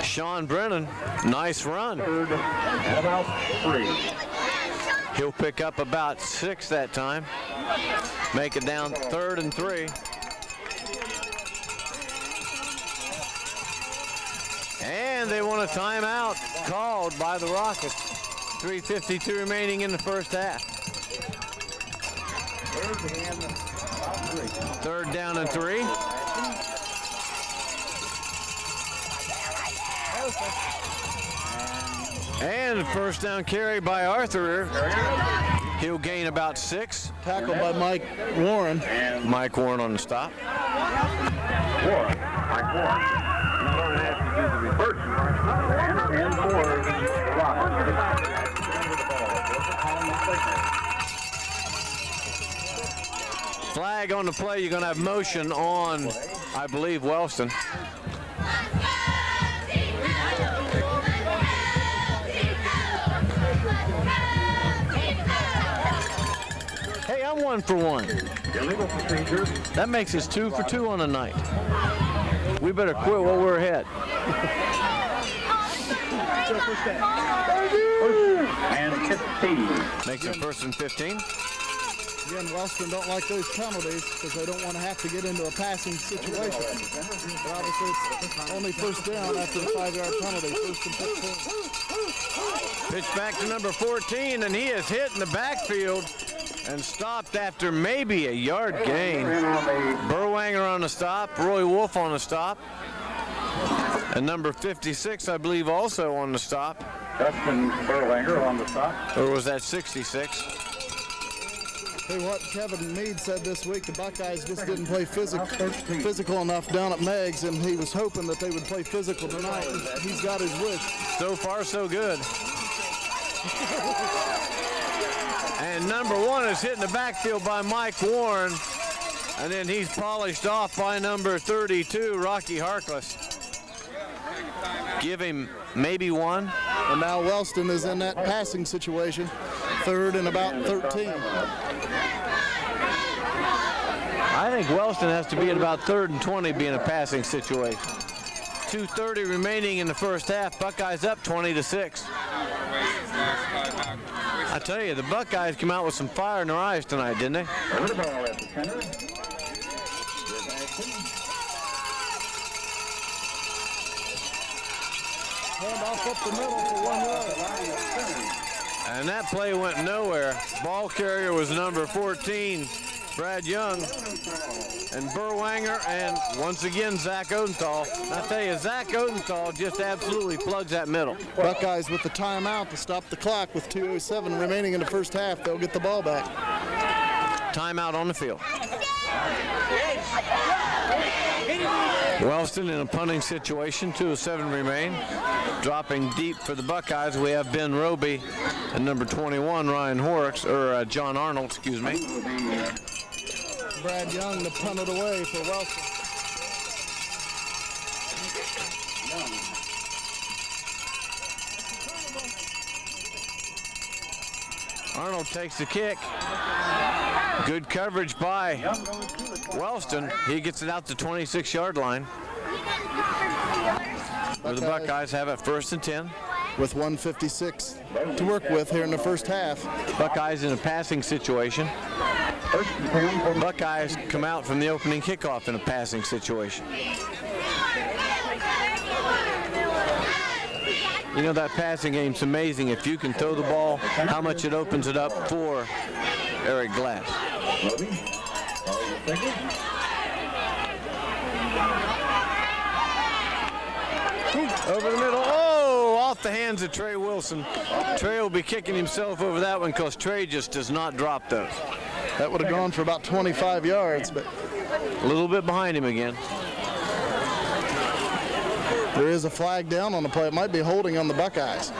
S1: Sean Brennan. Nice run.
S3: Third and about 3.
S1: He'll pick up about 6 that time. Make it down 3rd and 3. And they want a timeout called by the Rockets. 3:52 remaining in the first half. Third down and 3. And first down carry by Arthur. He'll gain about 6.
S2: Tackled by Mike Warren.
S1: Mike Warren on the stop.
S3: Warren. Mike Warren. And for
S1: Flag on the play. You're going to have motion on, I believe, Wellston. Hey, I'm 1 for 1.
S3: illegal procedure.
S1: That makes us 2 for 2 on the night. We better quit while we're ahead.
S3: And 15.
S1: Makes it 1st and 15.
S2: Again, Wellston don't like those penalties because they don't want to have to get into a passing situation. But obviously, it's only first down after the 5-yard penalty, 1st and 15.
S1: Pitch back to number 14, and he is hit in the backfield and stopped after maybe a yard gain. Burwanger on the stop, Roy Wolf on the stop, and number 56, I believe, also on the stop.
S3: Dustin Burwanger on the stop.
S1: Or was that 66?
S2: Hey, what Kevin Meade said this week, the Buckeyes just didn't play physical enough down at Meggs, and he was hoping that they would play physical tonight. He's got his wish.
S1: So far, so good. And number 1 is hit in the backfield by Mike Warren, and then he's polished off by number 32, Rocky Harkless. Give him maybe 1.
S2: And now Wellston is in that passing situation, 3rd and about 13.
S1: I think Wellston has to be at about 3rd and 20 being a passing situation. 2:30 remaining in the first half. Buckeyes up 20-6. I tell you, the Buckeyes come out with some fire in their eyes tonight, didn't they?
S3: The ball at the center.
S2: Hand off up the middle for 1 yard.
S1: And that play went nowhere. Ball carrier was number 14, Brad Young, and Burwanger, and once again Zach Odenthal. I tell you, Zach Odenthal just absolutely plugs that middle.
S2: Buckeyes with the timeout to stop the clock with 2:07 remaining in the first half. They'll get the ball back.
S1: Timeout on the field. Wellston in a punting situation, 2:07 remain. Dropping deep for the Buckeyes, we have Ben Roby and number 21, Ryan Horrocks, or John Arnold, excuse me.
S2: Brad Young to punt it away for Wellston.
S1: Arnold takes the kick. Good coverage by Wellston. He gets it out to 26-yard line. Where the Buckeyes have it 1st and 10.
S2: With 1:56 to work with here in the first half.
S1: Buckeyes in a passing situation. Buckeyes come out from the opening kickoff in a passing situation. You know, that passing game's amazing. If you can throw the ball, how much it opens it up for Eric Glass. Over the middle. Oh, off the hands of Trey Wilson. Trey will be kicking himself over that one because Trey just does not drop those.
S2: That would have gone for about 25 yards, but
S1: a little bit behind him again.
S2: There is a flag down on the play. It might be holding on the Buckeyes.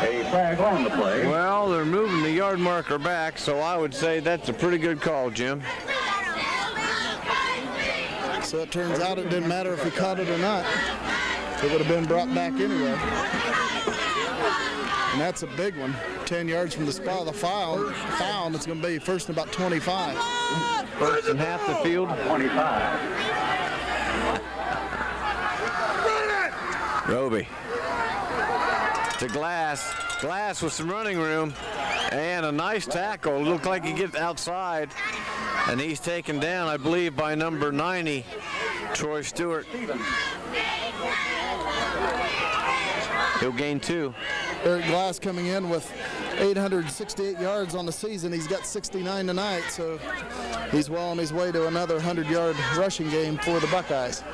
S3: A flag on the play.
S1: Well, they're moving the yard marker back, so I would say that's a pretty good call, Jim.
S2: So it turns out it didn't matter if he caught it or not. It would have been brought back anyway. And that's a big one. 10 yards from the spot of the foul. It's going to be first and about 25.
S1: First and half the field.
S3: 25.
S1: Roby to Glass. Glass with some running room and a nice tackle. Looked like he gets outside, and he's taken down, I believe, by number 90, Troy Stewart. He'll gain 2.
S2: Eric Glass coming in with 868 yards on the season. He's got 69 tonight, so he's well on his way to another 100-yard rushing game for the Buckeyes.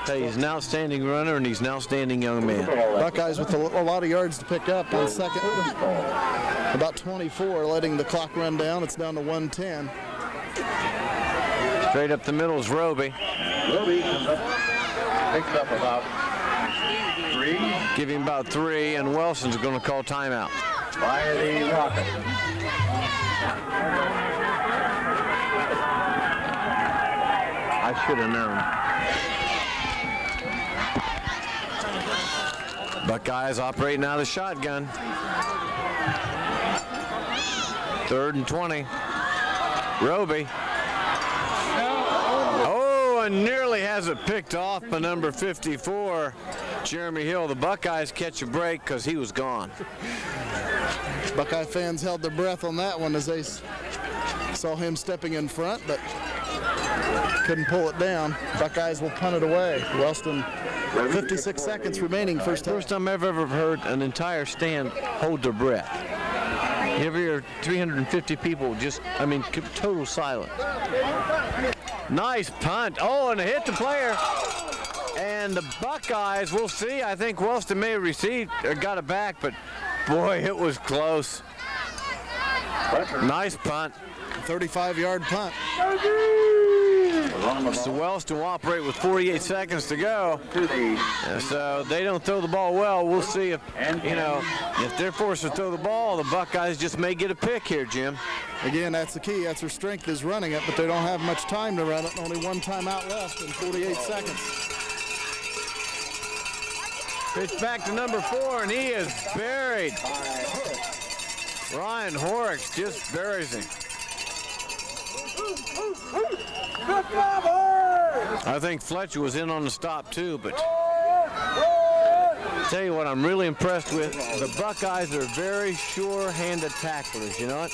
S1: He's an outstanding runner, and he's an outstanding young man.
S2: Buckeyes with a lot of yards to pick up on second. About 24, letting the clock run down. It's down to 110.
S1: Straight up the middle is Roby.
S3: Roby picks up about 3.
S1: Give him about 3, and Wellston's going to call timeout.
S3: By the Rockets.
S1: I should have known. Buckeyes operating out of the shotgun. 3rd and 20. Roby. Oh, and nearly has it picked off by number 54, Jeremy Hill. The Buckeyes catch a break because he was gone.
S2: Buckeye fans held their breath on that one as they saw him stepping in front, but couldn't pull it down. Buckeyes will punt it away. Wellston, 56 seconds remaining first half.
S1: First time I've ever heard an entire stand hold their breath. You ever hear 350 people just, total silence. Nice punt. Oh, and it hit the player. And the Buckeyes, we'll see. I think Wellston may have received or got it back, but boy, it was close. Nice punt.
S2: 35-yard punt.
S1: So Wellston will operate with 48 seconds to go. So they don't throw the ball well. We'll see if, if they're forced to throw the ball, the Buckeyes just may get a pick here, Jim.
S2: Again, that's the key. That's their strength, is running it, but they don't have much time to run it. Only one timeout left in 48 seconds.
S1: Pitch back to number 4, and he is buried. Ryan Horrocks just buries him. I think Fletcher was in on the stop too, but tell you what I'm really impressed with, the Buckeyes are very sure-handed tacklers, you know what?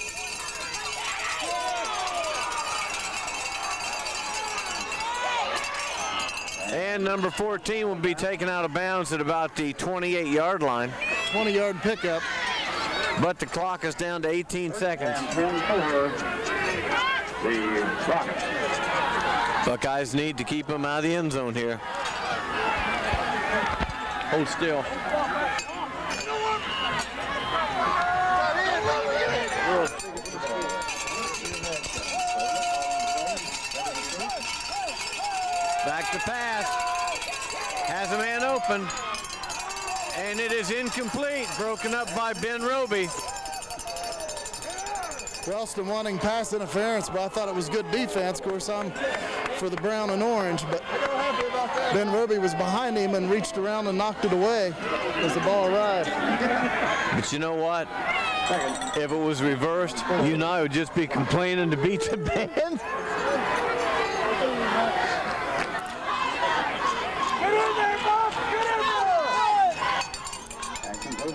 S1: And number 14 will be taken out of bounds at about the 28-yard line.
S2: 20-yard pickup.
S1: But the clock is down to 18 seconds.
S3: The Rockets.
S1: Buckeyes need to keep him out of the end zone here. Hold still. Back to pass. Has a man open. And it is incomplete. Broken up by Ben Roby.
S2: Wellston wanting pass interference, but I thought it was good defense. Of course, I'm for the brown and orange, but Ben Roby was behind him and reached around and knocked it away as the ball arrived.
S1: But you know what? If it was reversed, you and I would just be complaining to beat the band.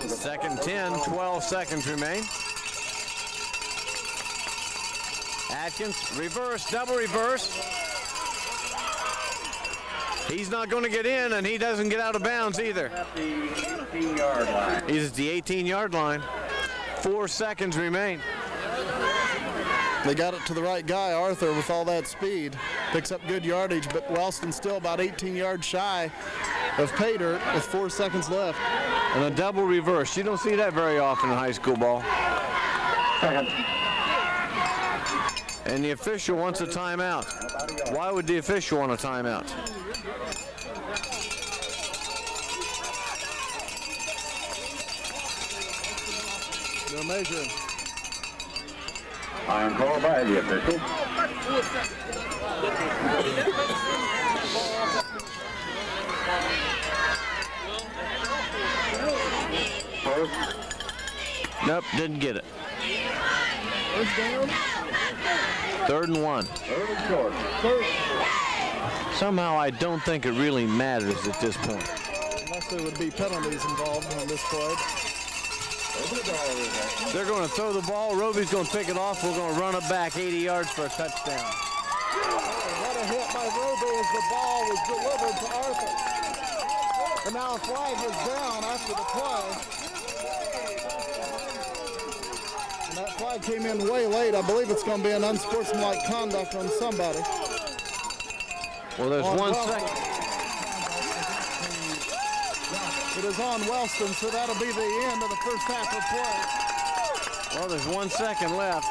S1: Second 10, 12 seconds remain. Atkins, reverse, double reverse. He's not going to get in, and he doesn't get out of bounds either.
S3: At the 18-yard line.
S1: He's at the 18-yard line. 4 seconds remain.
S2: They got it to the right guy, Arthur, with all that speed. Picks up good yardage, but Wellston's still about 18 yards shy of pay dirt with 4 seconds left.
S1: And a double reverse. You don't see that very often in high school ball. And the official wants a timeout. Why would the official want a timeout?
S2: They're measuring.
S3: Time called by the official. First.
S1: Nope, didn't get it.
S2: First down.
S1: 3rd and 1.
S3: Third and short.
S1: Somehow I don't think it really matters at this point.
S2: Unless there would be penalties involved on this play.
S1: They're going to throw the ball. Roby's going to pick it off. We're going to run it back 80 yards for a touchdown.
S2: What a hit by Roby as the ball was delivered to Arthur. And now a flag was down after the play. And that flag came in way late. I believe it's going to be an unsportsmanlike conduct on somebody.
S1: Well, there's 1 second.
S2: It is on Wellston, so that'll be the end of the first half of play.
S1: Well, there's 1 second left.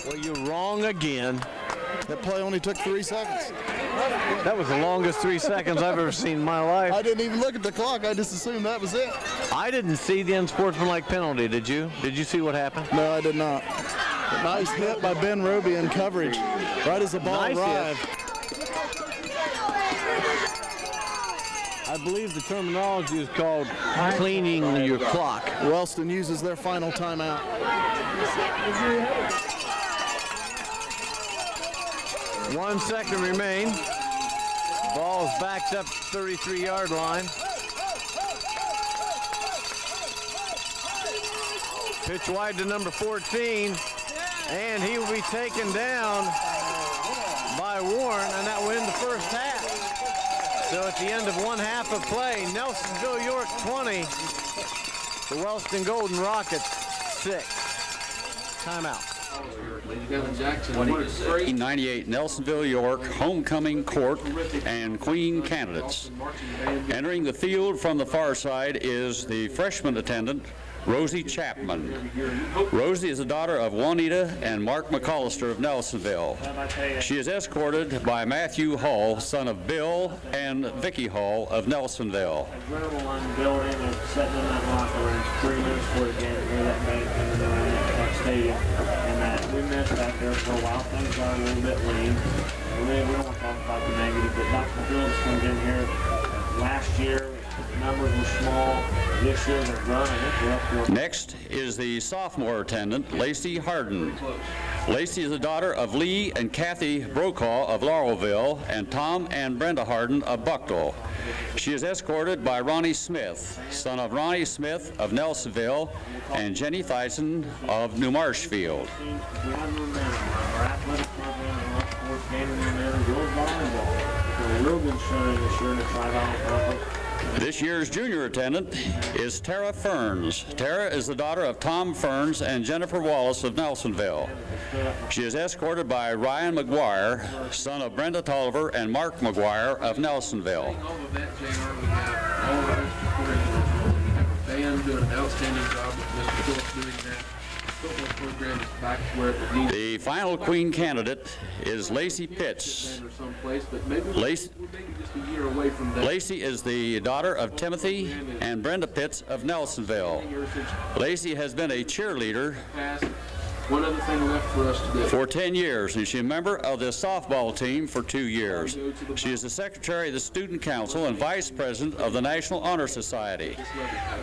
S1: Well, you're wrong again.
S2: That play only took 3 seconds.
S1: That was the longest 3 seconds I've ever seen in my life.
S2: I didn't even look at the clock. I just assumed that was it.
S1: I didn't see the unsportsmanlike penalty, did you? Did you see what happened?
S2: No, I did not. A nice hit by Ben Roby in coverage right as the ball arrived.
S1: I believe the terminology is called cleaning your clock.
S2: Wellston uses their final timeout.
S1: 1 second remain. Ball's backed up 33-yard line. Pitch wide to number 14, and he will be taken down by Warren, and that will end the first half. So at the end of 1 half of play, Nelsonville-York 20, the Wellston Golden Rockets 6. Timeout.
S5: 1998 Nelsonville-York homecoming court and queen candidates. Entering the field from the far side is the freshman attendant, Rosie Chapman. Rosie is the daughter of Juanita and Mark McCollister of Nelsonville. She is escorted by Matthew Hall, son of Bill and Vicki Hall of Nelsonville.
S6: Adrenaline building and sitting in that locker room 3 minutes before the game to hear that bang coming around that stadium. And we missed back there for a while. Things are a little bit lean. We don't want to talk about the negative, but Dr. Phillips comes in here last year. Numbers were small. This year they're growing.
S5: Next is the sophomore attendant, Lacey Harden. Lacey is the daughter of Lee and Kathy Brokaw of Laurelville and Tom and Brenda Harden of Bucknell. She is escorted by Ronnie Smith, son of Ronnie Smith of Nelsonville and Jenny Thyssen of New Marshfield.
S6: We have momentum. Our athletic program and our sports gaining momentum. Girls volleyball. A real good showing this year in the Tri-Valley Conference.
S5: This year's junior attendant is Tara Ferns. Tara is the daughter of Tom Ferns and Jennifer Wallace of Nelsonville. She is escorted by Ryan McGuire, son of Brenda Tolliver and Mark McGuire of Nelsonville.
S7: All of that, JR, we have all of our extracurriculars. We have a band doing an outstanding job with Mr. Phillips doing that. Football program is back where it needs.
S5: The final queen candidate is Lacey Pitts. Lacey is the daughter of Timothy and Brenda Pitts of Nelsonville. Lacey has been a cheerleader
S7: One other thing left for us to do.
S5: for 10 years, and she's a member of the softball team for 2 years. She is the secretary of the student council and vice president of the National Honor Society.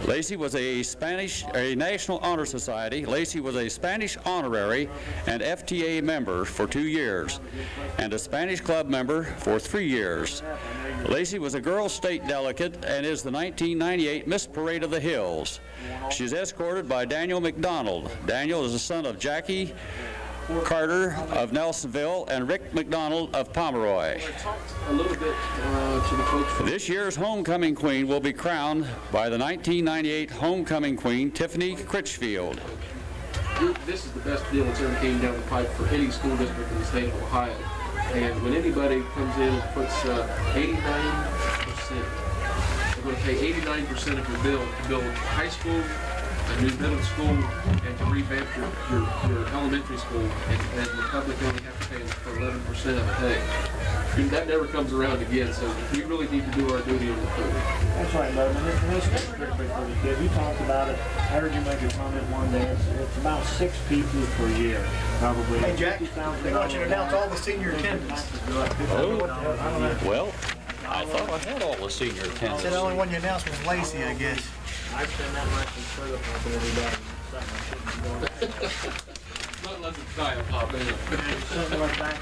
S5: Lacey was a National Honor Society. Lacey was a Spanish honorary and FTA member for 2 years, and a Spanish club member for 3 years. Lacey was a girls' state delegate and is the 1998 Miss Parade of the Hills. She is escorted by Daniel McDonald. Daniel is the son of Jackie Carter of Nelsonville and Rick McDonald of Pomeroy.
S7: A little bit to the folks from
S5: This year's homecoming queen will be crowned by the 1998 homecoming queen, Tiffany Critchfield.
S7: this is the best deal that's ever came down the pipe for any school district in the state of Ohio. And when anybody comes in and puts 89%, they're going to pay 89% of your bill to build high school, a new middle school and to revamp your elementary school, and the public only have to pay for 11% of a day. And that never comes around again, so we really need to do our duty on the food.
S6: That's right, Bud. And it's strictly for the kids. You talked about it. I heard you make a comment one day. It's about 6 people per year, probably.
S8: Hey, Jack, they want you to announce all the senior attendance.
S5: Oh, well, I thought I had all the senior attendance.
S8: The only one you announced was Lacey, I guess.
S6: I spend that much in soda pump every day. Something I shouldn't be doing.
S7: Not unless it's diet pop, anyway.
S6: Something like that.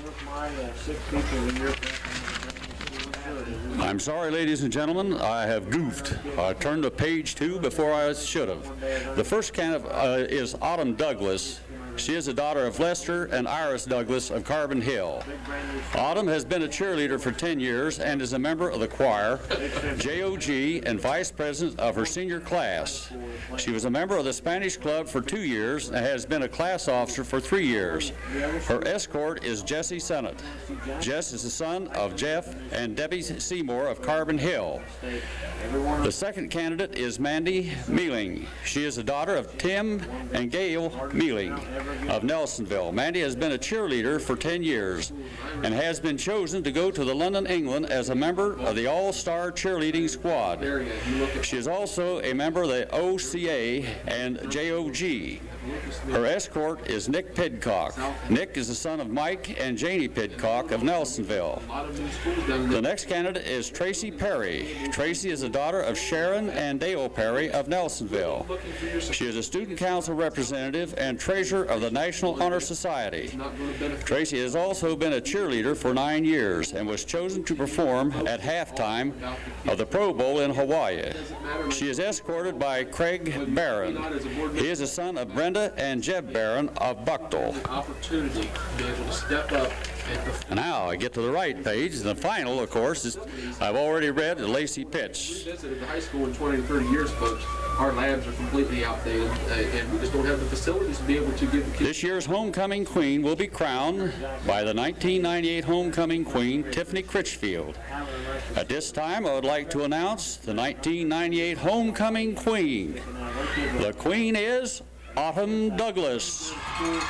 S6: With my 6 people a year.
S5: I'm sorry, ladies and gentlemen, I have goofed. I turned to page 2 before I should have. The first candidate is Autumn Douglas. She is the daughter of Lester and Iris Douglas of Carbon Hill. Autumn has been a cheerleader for 10 years and is a member of the choir, JOG, and vice president of her senior class. She was a member of the Spanish Club for 2 years and has been a class officer for 3 years. Her escort is Jesse Sennett. Jess is the son of Jeff and Debbie Seymour of Carbon Hill. The second candidate is Mandy Mealing. She is the daughter of Tim and Gail Mealing of Nelsonville. Mandy has been a cheerleader for 10 years and has been chosen to go to the London, England as a member of the All-Star Cheerleading Squad. She is also a member of the OCA and JOG. Her escort is Nick Pidcock. Nick is the son of Mike and Janie Pidcock of Nelsonville. The next candidate is Tracy Perry. Tracy is the daughter of Sharon and Dale Perry of Nelsonville. She is a student council representative and treasurer of the National Honor Society. Tracy has also been a cheerleader for 9 years and was chosen to perform at halftime of the Pro Bowl in Hawaii. She is escorted by Craig Barron. He is the son of Brenda and Jeb Barron of Bucktle.
S7: Opportunity to be able to step up.
S5: Now I get to the right page. The final, of course, is I've already read Lacey Pitch.
S7: We visited the high school in 20 to 30 years, folks. Our labs are completely outdated, and we just don't have the facilities to be able to give the kids.
S5: This year's homecoming queen will be crowned by the 1998 homecoming queen, Tiffany Critchfield. At this time, I would like to announce the 1998 homecoming queen. The queen is Autumn Douglas.
S6: You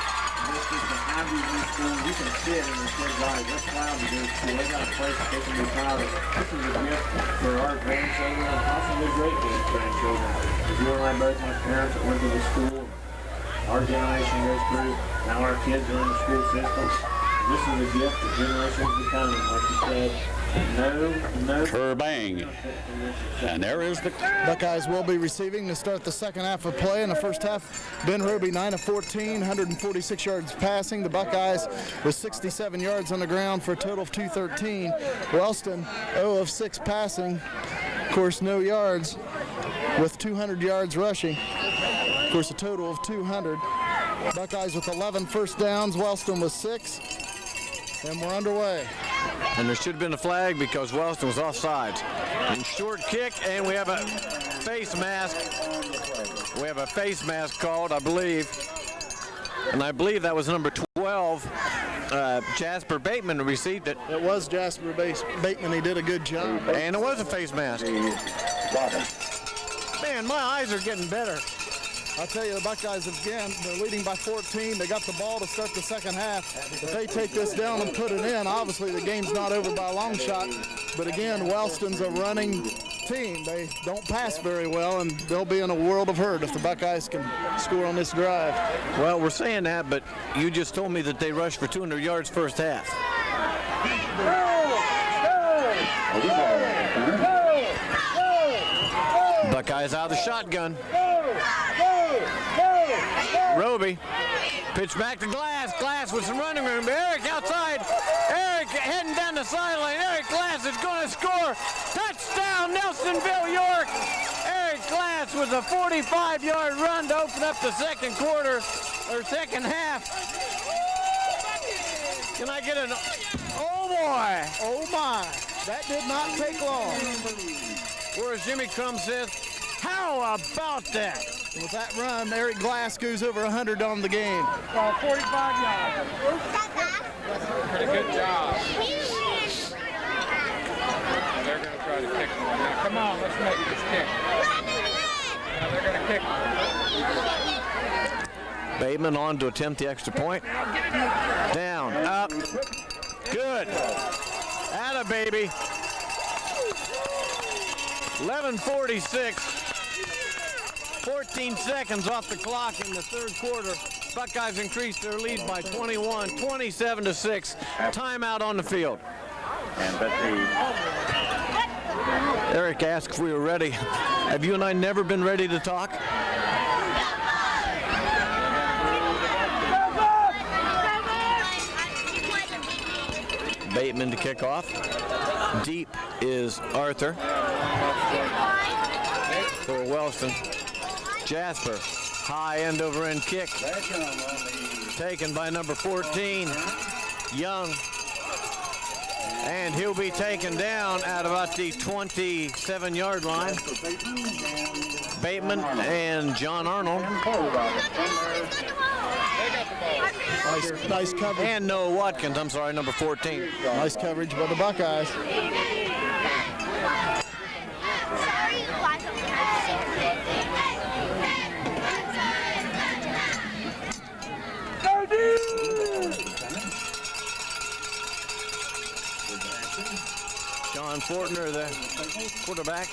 S6: can see it in the kids' eyes. They're proud to do school. They got a place that they can be proud of. This is a gift for our grandchildren and possibly great-grandchildren. If you and I both have parents that went to the school, our generation goes through, now our kids are in the school system. This is a gift for generations to come, like you said. No.
S5: Kerbang. And there is the
S2: Buckeyes will be receiving to start the second half of play. In the first half, Ben Roby 9 of 14, 146 yards passing. The Buckeyes with 67 yards on the ground for a total of 213. Wellston 0 of 6 passing. Of course, no yards with 200 yards rushing. Of course, a total of 200. Buckeyes with 11 first downs. Wellston with 6. And we're underway.
S1: And there should have been a flag because Wellston was offsides. And short kick, and we have a face mask. We have a face mask called, I believe. And I believe that was number 12. Jasper Bateman received it.
S2: It was Jasper Bateman. He did a good job.
S1: And it was a face mask. Man, my eyes are getting better.
S2: I'll tell you, the Buckeyes, again, they're leading by 14. They got the ball to start the second half. If they take this down and put it in, obviously the game's not over by a long shot. But again, Wellston's a running team. They don't pass very well, and they'll be in a world of hurt if the Buckeyes can score on this drive.
S1: Well, we're saying that, but you just told me that they rushed for 200 yards first half. Buckeyes out of the shotgun. Roby, pitch back to Glass. Glass with some running room. Eric outside. Eric heading down the sideline. Eric Glass is going to score. Touchdown, Nelsonville-York. Eric Glass with a 45-yard run to open up the second quarter, or second half. Can I get an, oh boy.
S2: Oh my, that did not take long.
S1: Or as Jimmy Crum says, how about that?
S2: With that run, Eric Glass goes over 100 on the game.
S4: 45 yards.
S9: Pretty good job. They're going to try to kick one. Now, come on, let's make this kick. Now, they're going to kick.
S1: Bateman on to attempt the extra point. Down, up, good. Atta baby. 11:46. 14 seconds off the clock in the third quarter. Buckeyes increased their lead by 21, 27-6. Timeout on the field.
S3: And Betsy.
S1: Eric asked if we were ready. Have you and I never been ready to talk? Bateman to kick off. Deep is Arthur for Wellston. Jasper, high end over end kick. Taken by number 14, Young. And he'll be taken down at about the 27-yard line. Bateman and John Arnold.
S2: Nice coverage.
S1: And Noah Watkins, I'm sorry, number 14.
S2: Nice coverage by the Buckeyes.
S1: John Fortner, the quarterback.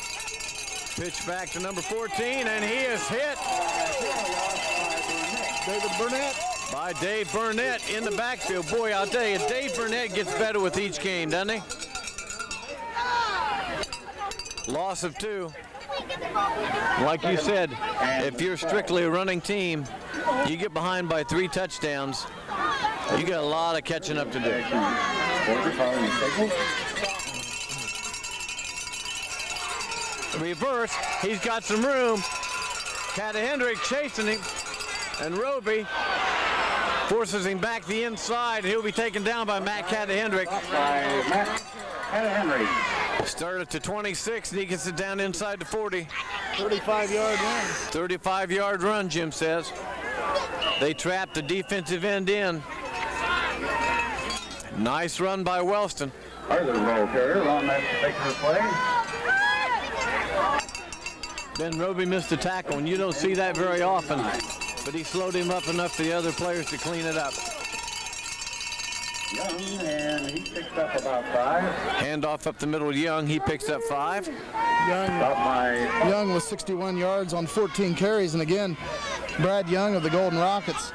S1: Pitch back to number 14, and he is hit.
S2: David Burnett.
S1: By Dave Burnett in the backfield. Boy, I'll tell you, Dave Burnett gets better with each game, doesn't he? Loss of 2. Like you said, if you're strictly a running team, you get behind by 3 touchdowns, you got a lot of catching up to do. Reverse, he's got some room. Hendrick chasing him, and Roby forces him back the inside. He'll be taken down by Matt Hendrick. Started to 26, and he gets it down inside to 40.
S2: 35-yard run.
S1: 35-yard run, Jim says. They trapped the defensive end in. Nice run by Wellston.
S3: Arthur roll carrier on that particular play.
S1: Ben Roby missed a tackle, and you don't see that very often. But he slowed him up enough for the other players to clean it up.
S3: Young, and he picks up about 5.
S1: Handoff up the middle to Young. He picks up 5.
S2: Young was 61 yards on 14 carries. And again, Brad Young of the Golden Rockets.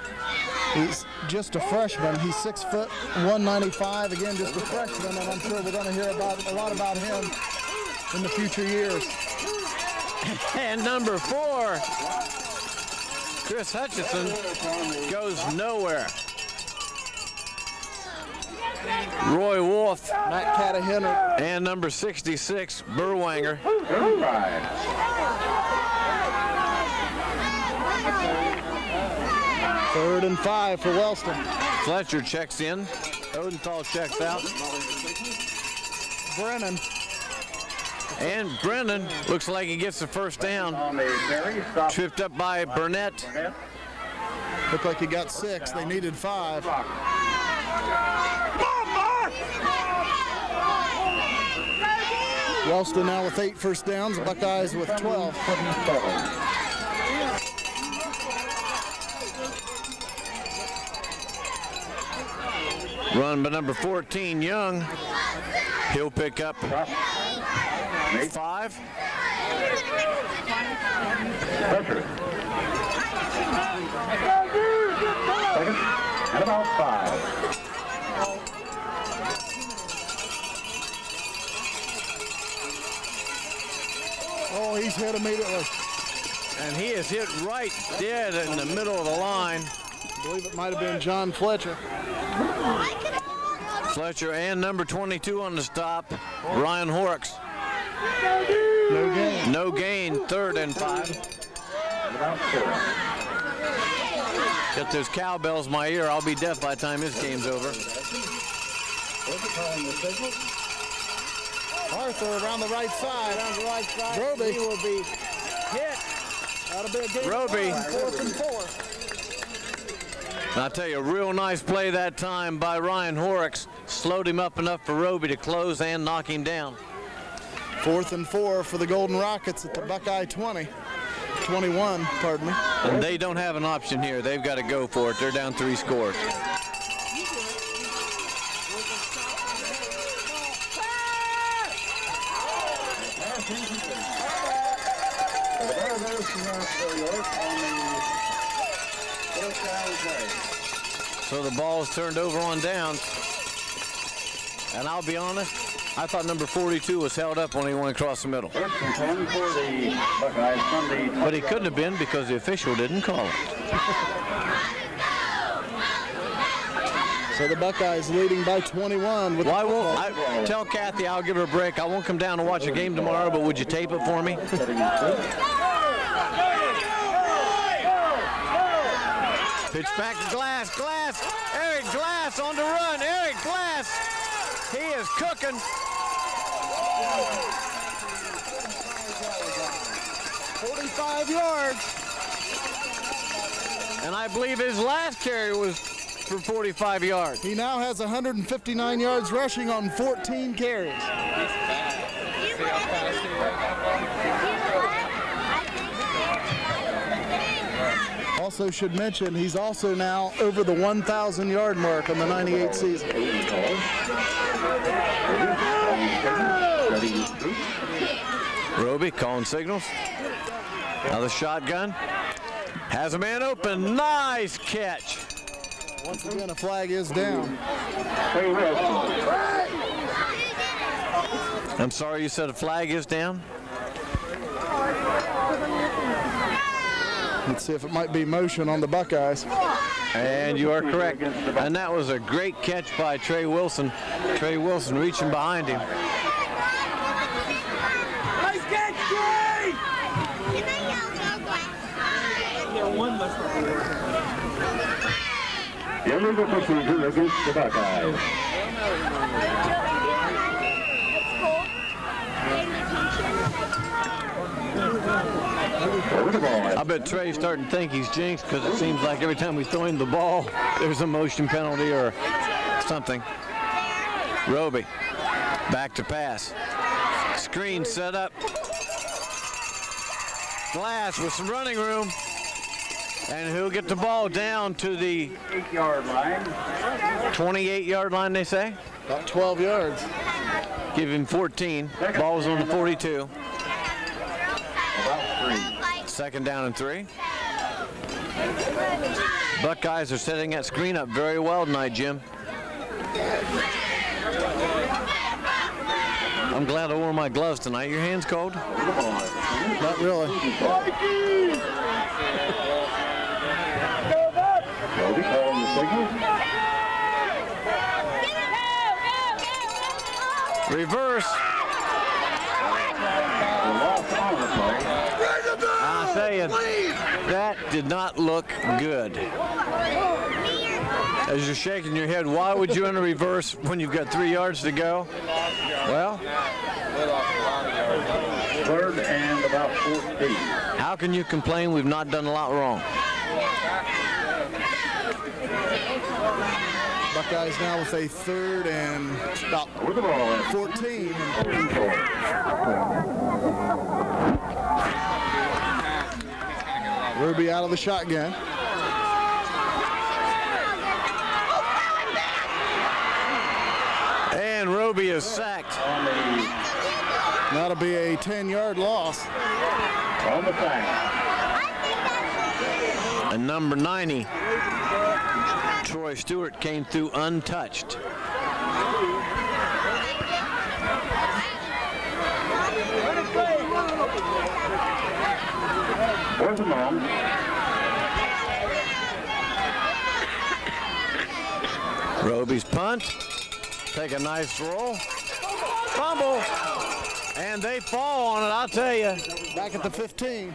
S2: He's just a freshman. He's 6 foot, 195. Again, just a freshman, and I'm sure we're going to hear a lot about him in the future years.
S1: And number 4, Chris Hutchison, goes nowhere. Roy Wolf,
S2: Matt Hendrick,
S1: and number 66, Burwanger.
S2: 3rd and 5 for Wellston.
S1: Fletcher checks in. Odenthal checks out.
S2: Brennan.
S1: And Brennan looks like he gets the first down. Tripped up by Burnett.
S2: Looked like he got 6. They needed 5. Wellston now with 8 first downs. The Buckeyes with 12.
S1: Run by number 14, Young. He'll pick up 5.
S3: And about 5.
S2: Oh, he's hit immediately.
S1: And he is hit right dead in the middle of the line.
S2: I believe it might have been John Fletcher.
S1: Fletcher and number 22 on the stop, Ryan Horrocks.
S2: No gain.
S1: No gain, 3rd and 5. Get those cowbells in my ear. I'll be deaf by the time this game's over.
S2: Arthur around the right side. Roby.
S1: He will be hit.
S2: That'll be a game.
S1: Roby.
S2: 4th and 4.
S1: And I'll tell you, a real nice play that time by Ryan Horrocks. Slowed him up enough for Roby to close and knock him down.
S2: 4th and 4 for the Golden Rockets at the Buckeye 20. 21, pardon me.
S1: And they don't have an option here. They've got to go for it. They're down 3 scores. So the ball is turned over on downs. And I'll be honest, I thought number 42 was held up when he went across the middle. But he couldn't have been because the official didn't call it.
S2: So the Buckeyes leading by 21. With
S1: Why won't I tell Kathy I'll give her a break. I won't come down and watch a game tomorrow, but would you tape it for me? Pitch back to Glass. Eric Glass on the run. Eric Glass. He is cooking.
S2: 45 yards.
S1: And I believe his last carry was for 45 yards.
S2: He now has 159 yards rushing on 14 carries. Also should mention he's also now over the 1,000 yard mark on the 98 season.
S1: Roby calling signals. Now the shotgun. Has a man open. Nice catch.
S2: Once again, a flag is down.
S1: I'm sorry, you said a flag is down?
S2: Let's see if it might be motion on the Buckeyes.
S1: And you are correct. And that was a great catch by Trey Wilson. Trey Wilson reaching behind him.
S4: Nice catch, Trey!
S3: Illegal procedure against the Buckeyes.
S1: I bet Trey's starting to think he's jinxed because it seems like every time we throw him the ball, there's a motion penalty or something. Roby, back to pass. Screen set up. Glass with some running room. And he'll get the ball down to the
S3: 8-yard line.
S1: 28-yard line, they say?
S2: About 12 yards.
S1: Give him 14. Ball's on the 42. Second down and 3. Buckeyes are setting that screen up very well tonight, Jim. I'm glad I wore my gloves tonight. Your hands cold?
S2: Not really.
S3: Roby calling the signal.
S1: Reverse. I'll tell you, that did not look good. As you're shaking your head, why would you enter reverse when you've got 3 yards to go? Well,
S3: Third and about 14.
S1: how can you complain? We've not done a lot wrong.
S2: Buckeyes now with a third and about 14. Ruby out of the shotgun.
S1: And Roby is sacked.
S2: That'll be a 10-yard loss.
S3: On the sack.
S1: And number 90, Troy Stewart, came through untouched.
S3: Fourth and long.
S1: Roby's punt. Take a nice roll. Fumble. And they fall on it, I'll tell you.
S2: Back at the 15.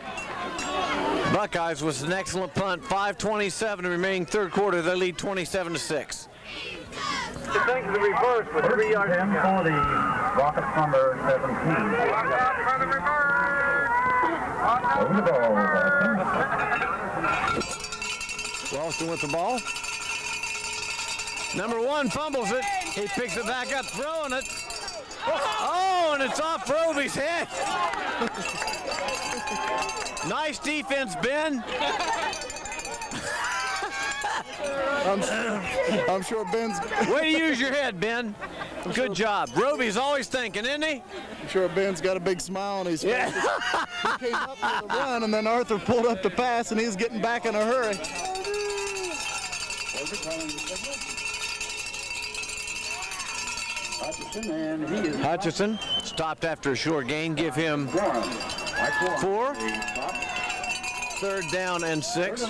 S1: Buckeyes with an excellent punt. 5:27 remaining third quarter. They lead 27-6.
S3: Thanks to the reverse with 3 yards. 10 for the Rockets number 17. Over the ball.
S1: Wellston with the ball. Number 1 fumbles it. He picks it back up, throwing it. Oh, and it's off Roby's head. Nice defense, Ben.
S2: I'm sure Ben's.
S1: Way to use your head, Ben. Good job. Roby's always thinking, isn't he?
S2: I'm sure Ben's got a big smile on his face.
S1: Yeah.
S2: He came up with a run, and then Arthur pulled up the pass, and he's getting back in a hurry.
S1: Hutchison stopped after a short gain. Give him 4. 3rd down and 6.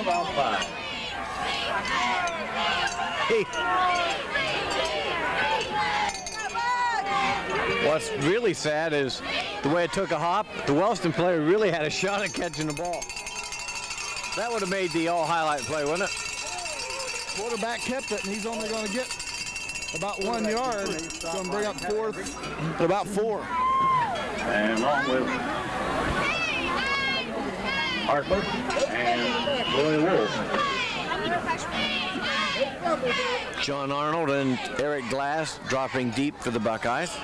S1: What's really sad is the way it took a hop. The Wellston player really had a shot at catching the ball. That would have made the all-highlight play, wouldn't it?
S2: Quarterback kept it, and he's only going to get about 1 yard. It's going to bring up 4th, about 4.
S3: And along with Hartford and Roy Wolf.
S1: John Arnold and Eric Glass dropping deep for the Buckeyes.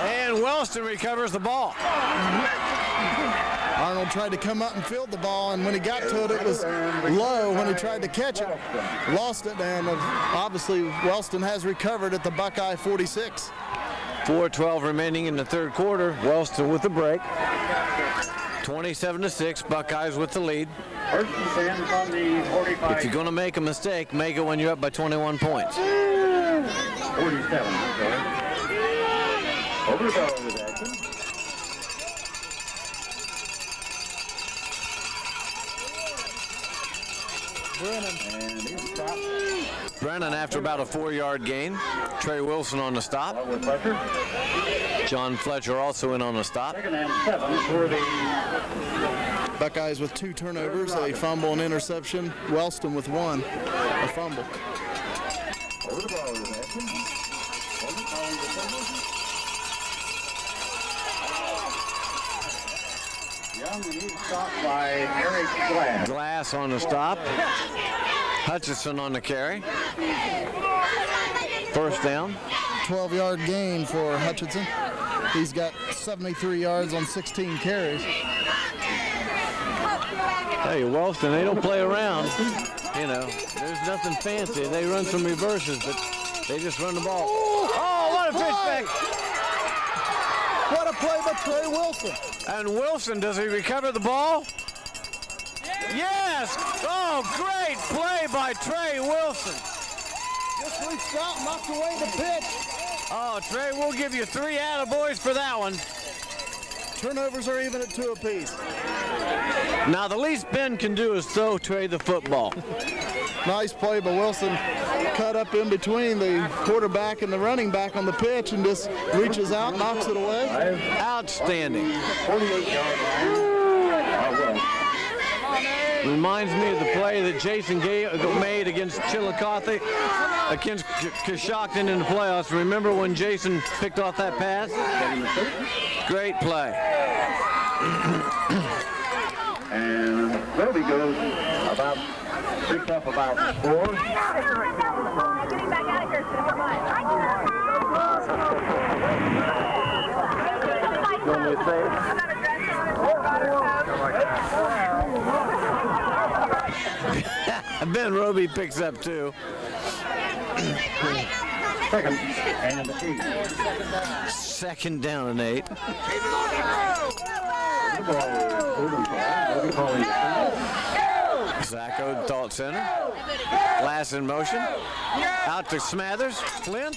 S1: And Wellston recovers the ball.
S2: Arnold tried to come up and field the ball, and when he got to it, it was low when he tried to catch it. Lost it, and obviously Wellston has recovered at the Buckeye 46.
S1: 4:12 remaining in the 3rd quarter. Wellston with the break. 27-6, Buckeyes with the lead. If you're going to make a mistake, make it when you're up by 21 points.
S3: 47. Over the ball with action.
S1: Brennan after about a 4-yard gain. Trey Wilson on the stop. John Fletcher also in on the stop.
S3: 2nd and 7 for the
S2: Buckeyes with 2 turnovers, a fumble and interception. Wellston with 1, a fumble.
S3: Over the ball with action. Young, and he's stopped by Eric Glass.
S1: Glass on the stop. Hutchison on the carry. 1st down.
S2: 12-yard gain for Hutchinson. He's got 73 yards on 16 carries.
S1: Hey, Wellston, they don't play around. You know, there's nothing fancy. They run some reverses, but they just run the ball. Oh, what a pitch back.
S2: What a play by Trey Wilson.
S1: And Wilson, does he recover the ball? Yes! Oh, great play by Trey Wilson.
S2: Just reached out, knocked away the pitch.
S1: Oh, Trey, we'll give you 3 attaboys for that one.
S2: Turnovers are even at 2 apiece.
S1: Now, the least Ben can do is throw Trey the football.
S2: Nice play by Wilson. Cut up in between the quarterback and the running back on the pitch and just reaches out, knocks it away.
S1: Outstanding.
S3: 48-yard line.
S1: Reminds me of the play that Jason made against Chillicothe, against Coshocton in the playoffs. Remember when Jason picked off that pass? Great play.
S3: And Roby goes about, picks up about 4.
S1: Ben Roby picks up 2.
S3: 2nd and 8.
S1: 2nd down and 8. Zacco, Thought Center. Glass in motion. Out to Smathers. Flint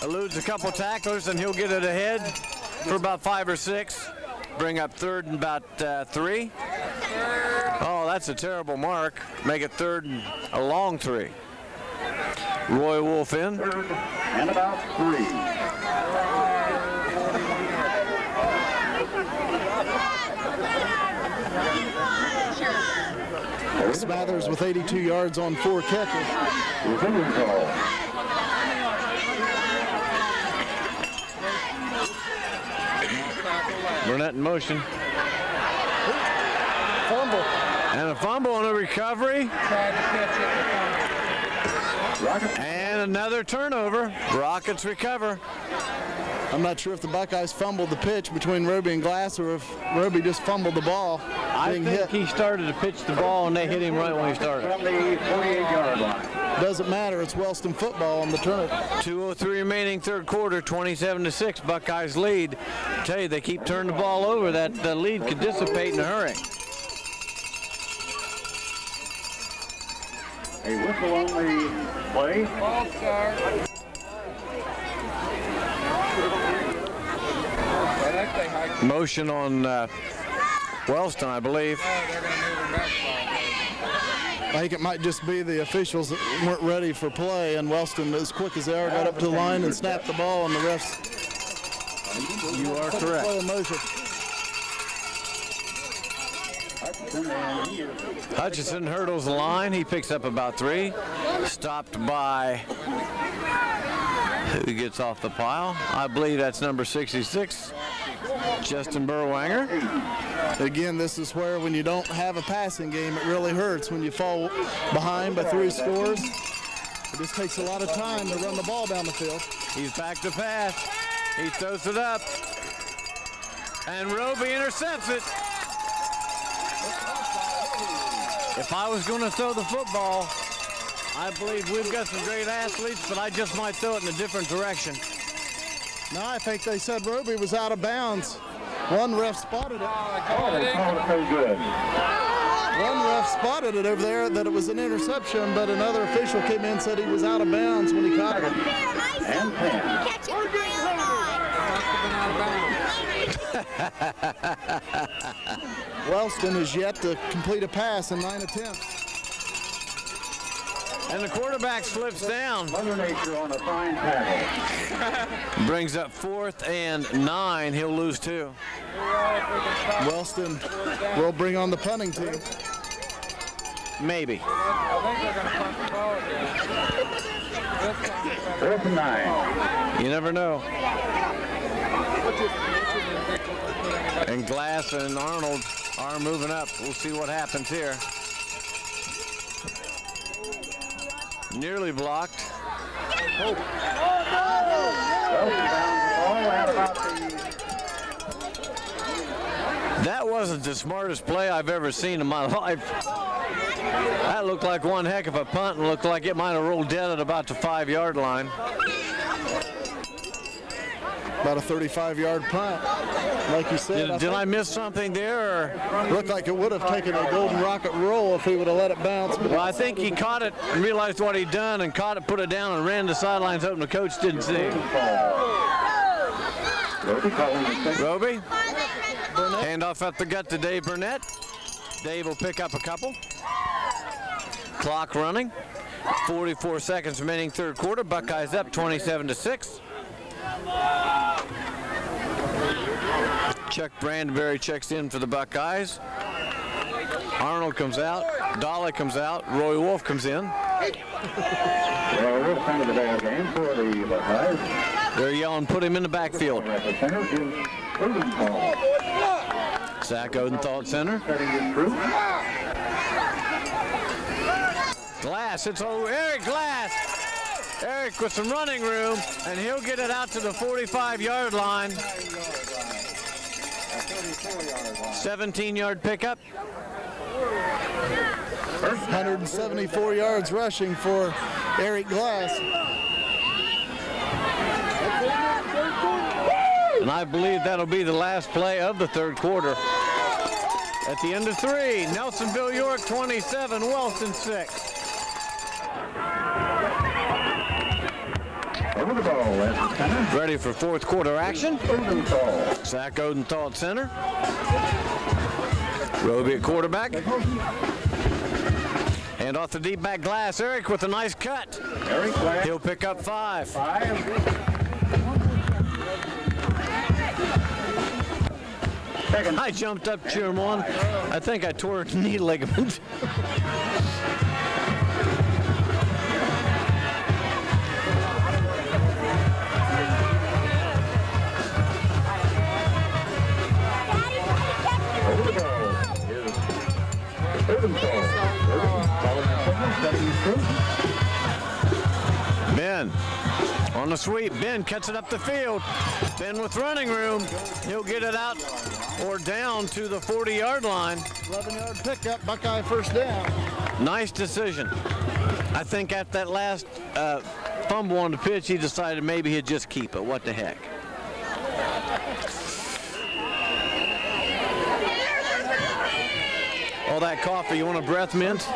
S1: eludes a couple tacklers, and he'll get it ahead for about 5 or 6. Bring up 3rd and about 3. Oh, that's a terrible mark. Make it 3rd and a long 3. Roy Wolf in.
S3: 3rd and about 3.
S2: Smathers with 82 yards on 4 catches.
S1: Burnett in motion. fumble on a recovery. And another turnover. Rockets recover.
S2: I'm not sure if the Buckeyes fumbled the pitch between Roby and Glass or if Roby just fumbled the ball.
S1: I think he started to pitch the ball and they hit him right when he started.
S3: From the 48-yard line.
S2: Doesn't matter. It's Wellston football on the turnover.
S1: 2:03 remaining third quarter, 27-6. Buckeyes lead. I tell you, they keep turning the ball over. That lead could dissipate in a hurry.
S3: A whistle on the play.
S9: Ball start.
S1: Motion on Wellston, I believe.
S2: I think it might just be the officials that weren't ready for play, and Wellston, as quick as they are, got up to the line and snapped the ball, and the refs.
S1: You are correct.
S2: Play in motion.
S1: Hutchinson hurdles the line. He picks up about 3. Stopped by who gets off the pile. I believe that's number 66, Justin Burwanger.
S2: Again, this is where when you don't have a passing game, it really hurts when you fall behind by 3 scores. It just takes a lot of time to run the ball down the field.
S1: He's back to pass. He throws it up. And Roby intercepts it. If I was going to throw the football, I believe we've got some great athletes, but I just might throw it in a different direction.
S2: No, I think they said Roby was out of bounds. One ref spotted it.
S3: Oh, they called it so good.
S2: One ref spotted it over there that it was an interception, but another official came in and said he was out of bounds when he caught it.
S3: And 10.
S2: Wellston is yet to complete a pass in 9 attempts.
S1: And the quarterback slips down.
S3: Mother Nature on a fine tackle.
S1: Brings up 4th and 9. He'll lose 2.
S2: Wellston will bring on the punting team.
S1: Maybe.
S3: Fourth and 9.
S1: You never know. And Glass and Arnold are moving up. We'll see what happens here. Nearly blocked. That wasn't the smartest play I've ever seen in my life. That looked like one heck of a punt and looked like it might have rolled dead at about the 5-yard line.
S2: About a 35-yard punt. Like you said.
S1: Did I miss something there? Or?
S2: Looked like it would have taken a golden rocket roll if he would have let it bounce.
S1: Well, I think he caught it and realized what he'd done and caught it, put it down, and ran the sidelines hoping the coach didn't see. Roby. Handoff at the gut to Dave Burnett. Dave will pick up a couple. Clock running. 44 seconds remaining third quarter. Buckeyes up 27-6. Chuck Brandenberry checks in for the Buckeyes. Arnold comes out. Dolly comes out. Roy Wolf comes in.
S3: Well, we'll come to the ball game for the Buckeyes.
S1: They're yelling, put him in the backfield.
S3: At the center is Odenthal.
S1: Zach Odenthal at center.
S3: Setting his troop.
S1: Glass, it's over. Eric Glass. Eric with some running room, and he'll get it out to the 45-yard line. 17-yard pickup.
S2: 174 yards rushing for Eric Glass.
S1: And I believe that'll be the last play of the third quarter. At the end of 3, Nelsonville-York 27, Wellston 6.
S3: Over the ball at the center.
S1: Ready for fourth quarter action.
S3: Odenthal.
S1: Zach Odenthal at center. Roby at quarterback. And off the deep back Glass. Eric with a nice cut.
S3: Eric Glass.
S1: He'll pick up 5.
S3: 5. Second.
S1: I jumped up, cheer him on. I think I tore a knee ligament. Ben on the sweep. Ben cuts it up the field. Ben with running room. He'll get it out or down to the 40-yard line.
S2: 11-yard pickup, Buckeye first down.
S1: Nice decision. I think at that last fumble on the pitch, he decided maybe he'd just keep it. What the heck? All that coffee, you want a breath mint?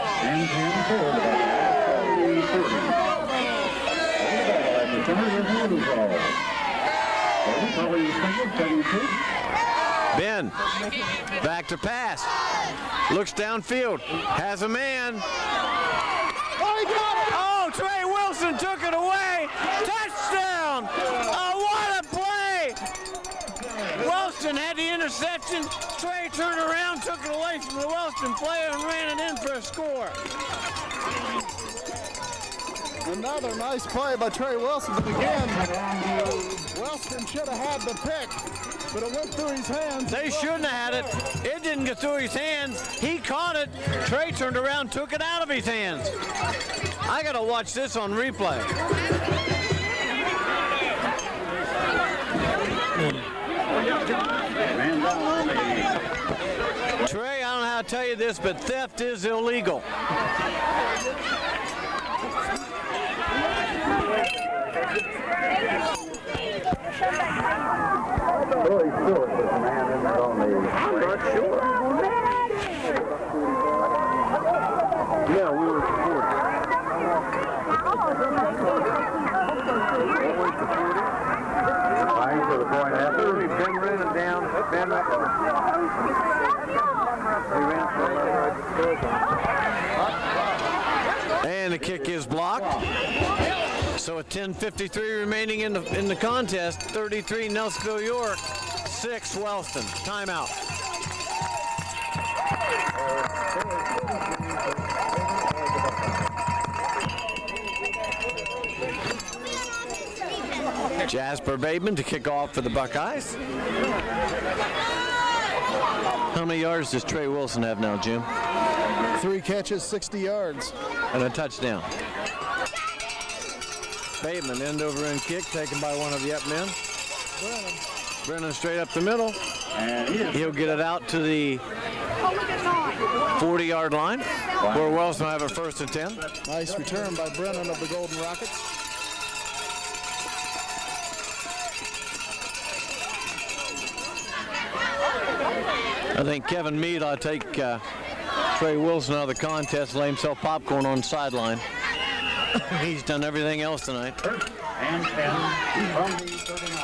S1: Ben, back to pass. Looks downfield, has a man.
S2: Oh, he got it!
S1: Oh, Trey Wilson took it away. Touchdown! Oh, what a play! Wellston had the interception. Trey turned around, took it away from the Wellston player, and ran it in for a score.
S2: Another nice play by Trey Wilson, but again, Wellston should have had the pick, but it went through his hands.
S1: They shouldn't have had it. It didn't get through his hands. He caught it. Trey turned around, took it out of his hands. I got to watch this on replay. Trey, I don't know how to tell you this, but theft is illegal.
S3: Really sure there's a man in there on the... I'm not sure. Yeah, we were supporting. Right to the point after. Ben ran it down. Ben ran
S1: And the kick is blocked. So with 10:53 remaining in the contest, 33 Nelsonville-York, 6 Wellston. Timeout. Jasper Bateman to kick off for the Buckeyes. How many yards does Trey Wilson have now, Jim?
S2: 3 catches, 60 yards.
S1: And a touchdown. Bateman, end over end kick taken by one of the up men. Brennan straight up the middle. He'll get it out to the 40-yard line, where Wellston will have a 1st and 10.
S2: Nice return by Brennan of the Golden Rockets.
S1: I think Kevin Meade ought to take Trey Wilson out of the contest, lay himself popcorn on the sideline. He's done everything else tonight.
S3: And 10 from the 39.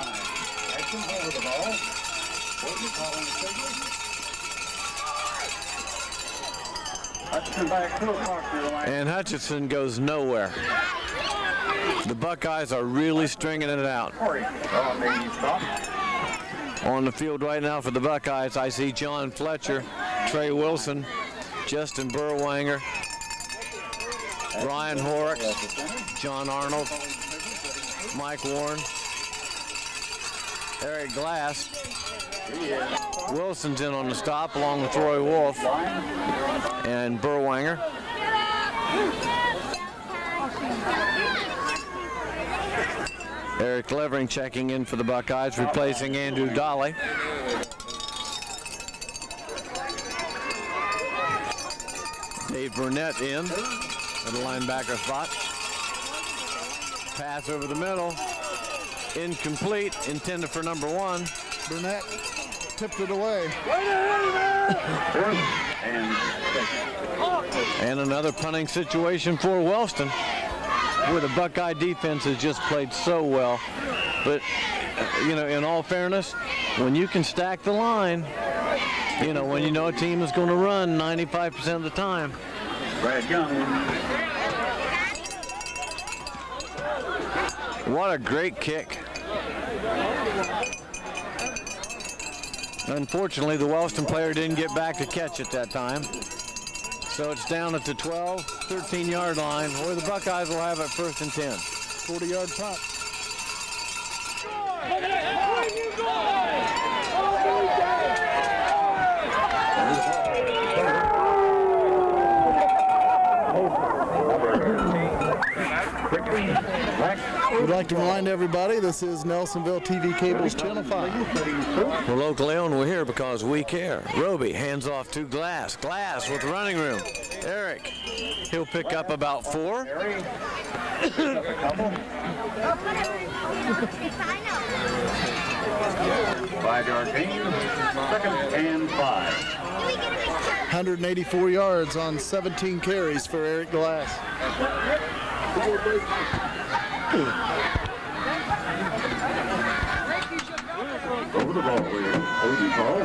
S3: Hudson over the ball. Gordon calling the signal. Hudson back to the line.
S1: And Hutchinson goes nowhere. The Buckeyes are really stringing it out.
S3: On the stop.
S1: On the field right now for the Buckeyes, I see John Fletcher, Trey Wilson, Justin Burwanger, Brian Horrocks, John Arnold, Mike Warren, Eric Glass. Wilson's in on the stop along with Roy Wolf and Burwanger. Eric Levering checking in for the Buckeyes, replacing Andrew Dolly. Dave Burnett in at the linebacker spot. Pass over the middle. Incomplete, intended for number 1.
S2: Burnett tipped it away.
S1: And another punting situation for Wellston, where the Buckeye defense has just played so well. But, in all fairness, when you can stack the line, when you know a team is going to run 95% of the time.
S3: Brad Young.
S1: What a great kick. Unfortunately, the Wellston player didn't get back to catch it that time. So it's down at the 12, 13-yard line, where the Buckeyes will have it 1st and 10.
S2: 40-yard punt. We'd like to remind everybody this is Nelsonville TV Cable's Channel 5.
S1: We're locally owned. We're here because we care. Roby hands off to Glass. Glass with running room. Eric, he'll pick up about 4.
S3: 5-yard gain, 2nd and 5.
S2: 184 yards on 17 carries for Eric Glass.
S3: Over the ball with Odie call.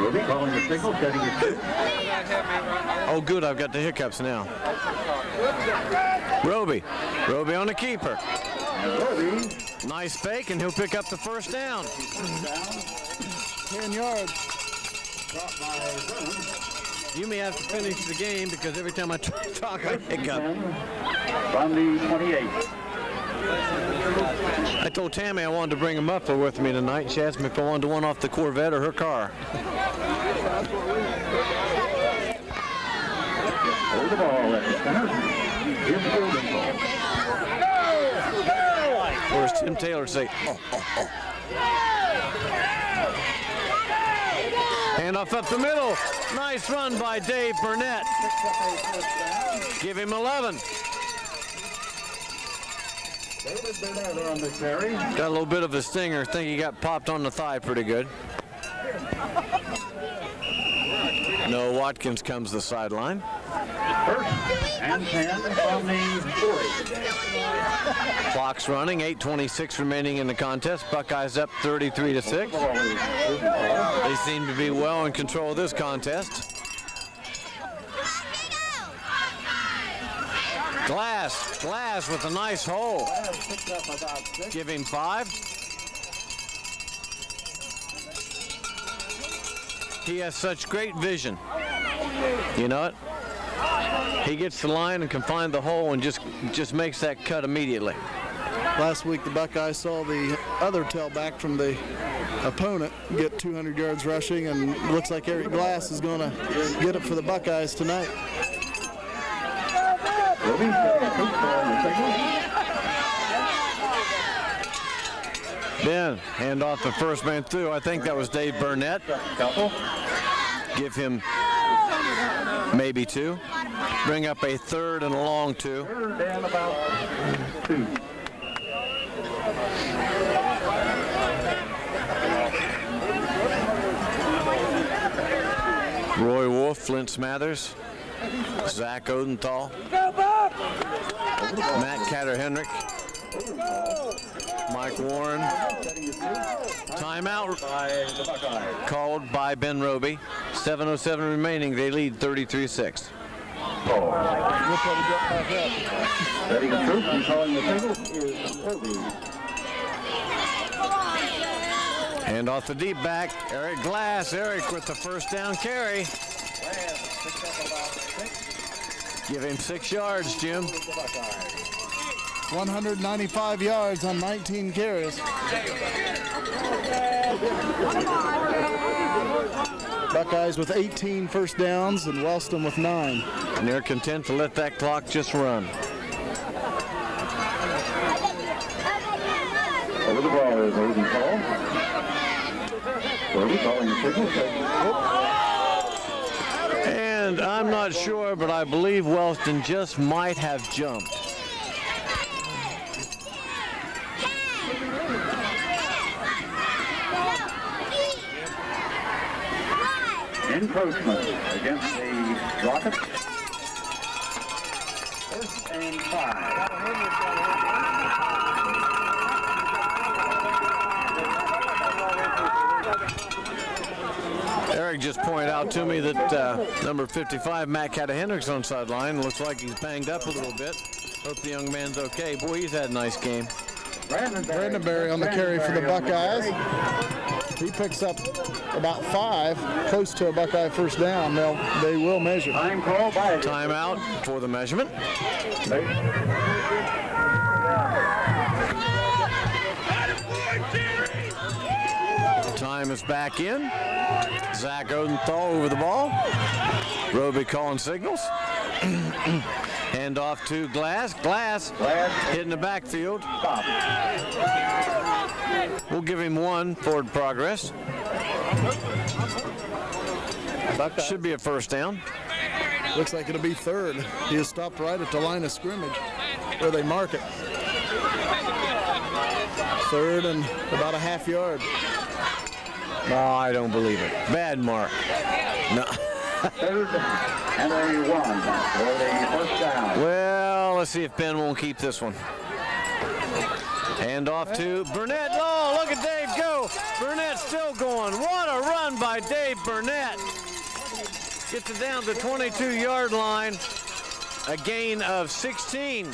S3: Roby calling the signal, setting his shoot.
S1: Oh, good. I've got the hiccups now. Roby on the keeper.
S3: Roby.
S1: Nice fake, and he'll pick up the first down.
S2: 10 yards.
S1: You may have to finish the game because every time I talk, I hiccup.
S3: From the 28.
S1: I told Tammy I wanted to bring a muffler with me tonight. She asked me if I wanted one off the Corvette or her car.
S3: Hold the ball at the center. Here's the holding ball.
S1: Or as Tim Taylor say, oh. Hand off up the middle. Nice run by Dave Burnett. Give him 11.
S3: David Burnett on the carry.
S1: Got a little bit of a stinger. Think he got popped on the thigh pretty good. No, Watkins comes to the sideline.
S3: 1st and 10 from the 40.
S1: Clock's running, 8:26 remaining in the contest. Buckeyes up 33-6. They seem to be well in control of this contest. Glass with a nice hole. Give him 5. He has such great vision. You know it? He gets the line and can find the hole and just makes that cut immediately.
S2: Last week the Buckeyes saw the other tailback from the opponent get 200 yards rushing, and it looks like Eric Glass is going to get it for the Buckeyes tonight.
S1: Ben, hand off the first man through. I think that was Dave Burnett. Give him maybe 2. Bring up a 3rd and a long 2.
S3: 3rd and about 2.
S1: Roy Wolf, Flint Smathers, Zach Odenthal, Matt Catter-Henrick, Mike Warren. Timeout called by Ben Roby. 7:07 remaining. They lead 33-6.
S3: Setting a troop and calling the signal is Roby.
S1: Hand off the deep back. Eric Glass. Eric with the first down carry. Give him 6 yards, Jim.
S2: 195 yards on 19 carries. Buckeyes with 18 first downs and Wellston with 9.
S1: And they're content to let that clock just run.
S3: Over the ball is Odie call. Odie calling the signal.
S1: And I'm not sure, but I believe Wellston just might have jumped.
S3: Encroachment against the Rockets. 1st and 5.
S1: Eric just pointed out to me that number 55, Matt Catter-Henrick's on sideline. Looks like he's banged up a little bit. Hope the young man's okay. Boy, he's had a nice game.
S2: Brandon Berry on the carry for the Buckeyes. He picks up about 5, close to a Buckeye first down. They will measure.
S3: Time call by
S1: Timeout for the measurement. Time is back in. Zach Odenthal over the ball. Roby calling signals. Hand off to Glass. Glass hitting the backfield. We'll give him 1 forward progress. Should be a first down.
S2: Looks like it'll be 3rd. He is stopped right at the line of scrimmage where they mark it. 3rd and about a half yard.
S1: No, I don't believe it. Bad mark. No.
S3: 3rd and only 1 for the first down.
S1: Well, let's see if Ben won't keep this one. Hand off to Burnett. Oh, look at Dave go. Burnett still going. What a run by Dave Burnett. Gets it down to the 22-yard line. A gain of 16.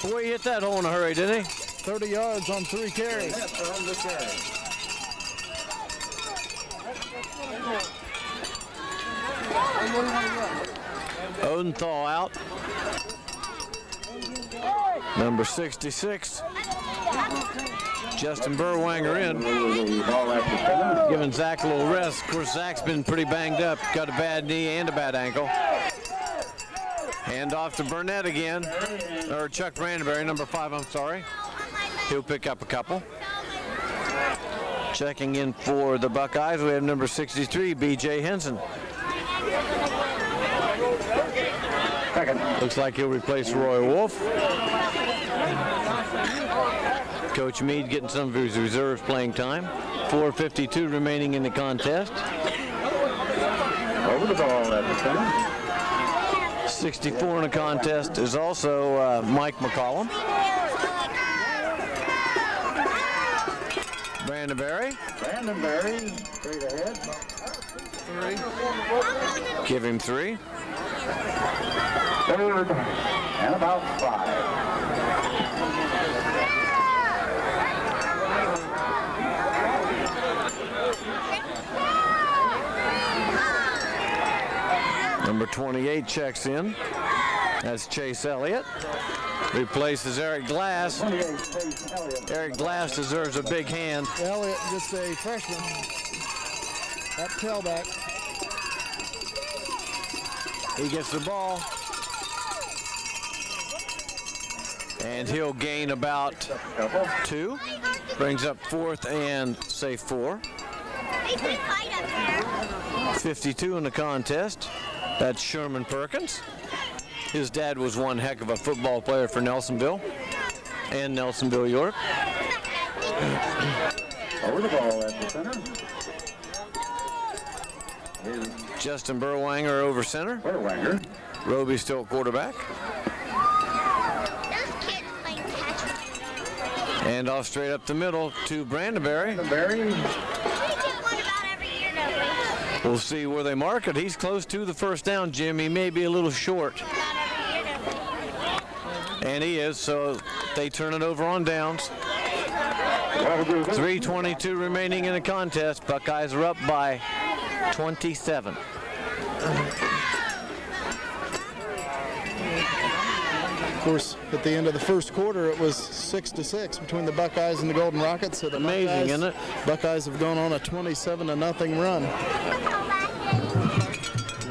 S1: Boy, he hit that hole in a hurry, didn't he?
S2: 30 yards on 3 carries.
S1: Odenthal out. Number 66. Justin Burwanger in. Giving Zach a little rest. Of course, Zach's been pretty banged up. Got a bad knee and a bad ankle. Hand off to Burnett again. Or Chuck Brandenberry, number 5, I'm sorry. He'll pick up a couple. Checking in for the Buckeyes, we have number 63, B.J. Henson. Looks like he'll replace Roy Wolf. Coach Meade getting some of his reserves playing time. 4:52 remaining in the contest.
S3: Over the ball at the center.
S1: 64 in the contest is also Mike McCollum. Brandenberry.
S3: Brandenberry straight ahead.
S2: 3.
S1: Give him 3.
S3: 3rd and about 5.
S1: Number 28 checks in. That's Chase Elliott. Replaces Eric Glass. Eric Glass deserves a big hand.
S2: Elliott, just a freshman at tailback.
S1: He gets the ball. And he'll gain about 2. Brings up 4th and say 4. 52 in the contest. That's Sherman Perkins. His dad was one heck of a football player for Nelsonville and Nelsonville-York.
S3: Over the ball at the center.
S1: Justin Burwanger over center.
S3: Burwanger.
S1: Roby still quarterback. And off straight up the middle to Brandenberry. We'll see where they mark it. He's close to the first down, Jim. He may be a little short. And he is, so they turn it over on downs. 3:22 remaining in the contest. Buckeyes are up by 27.
S2: Of course, at the end of the first quarter, it was 6-6 between the Buckeyes and the Golden Rockets. So the
S1: Amazing, isn't it?
S2: Buckeyes have gone on a 27-0 run.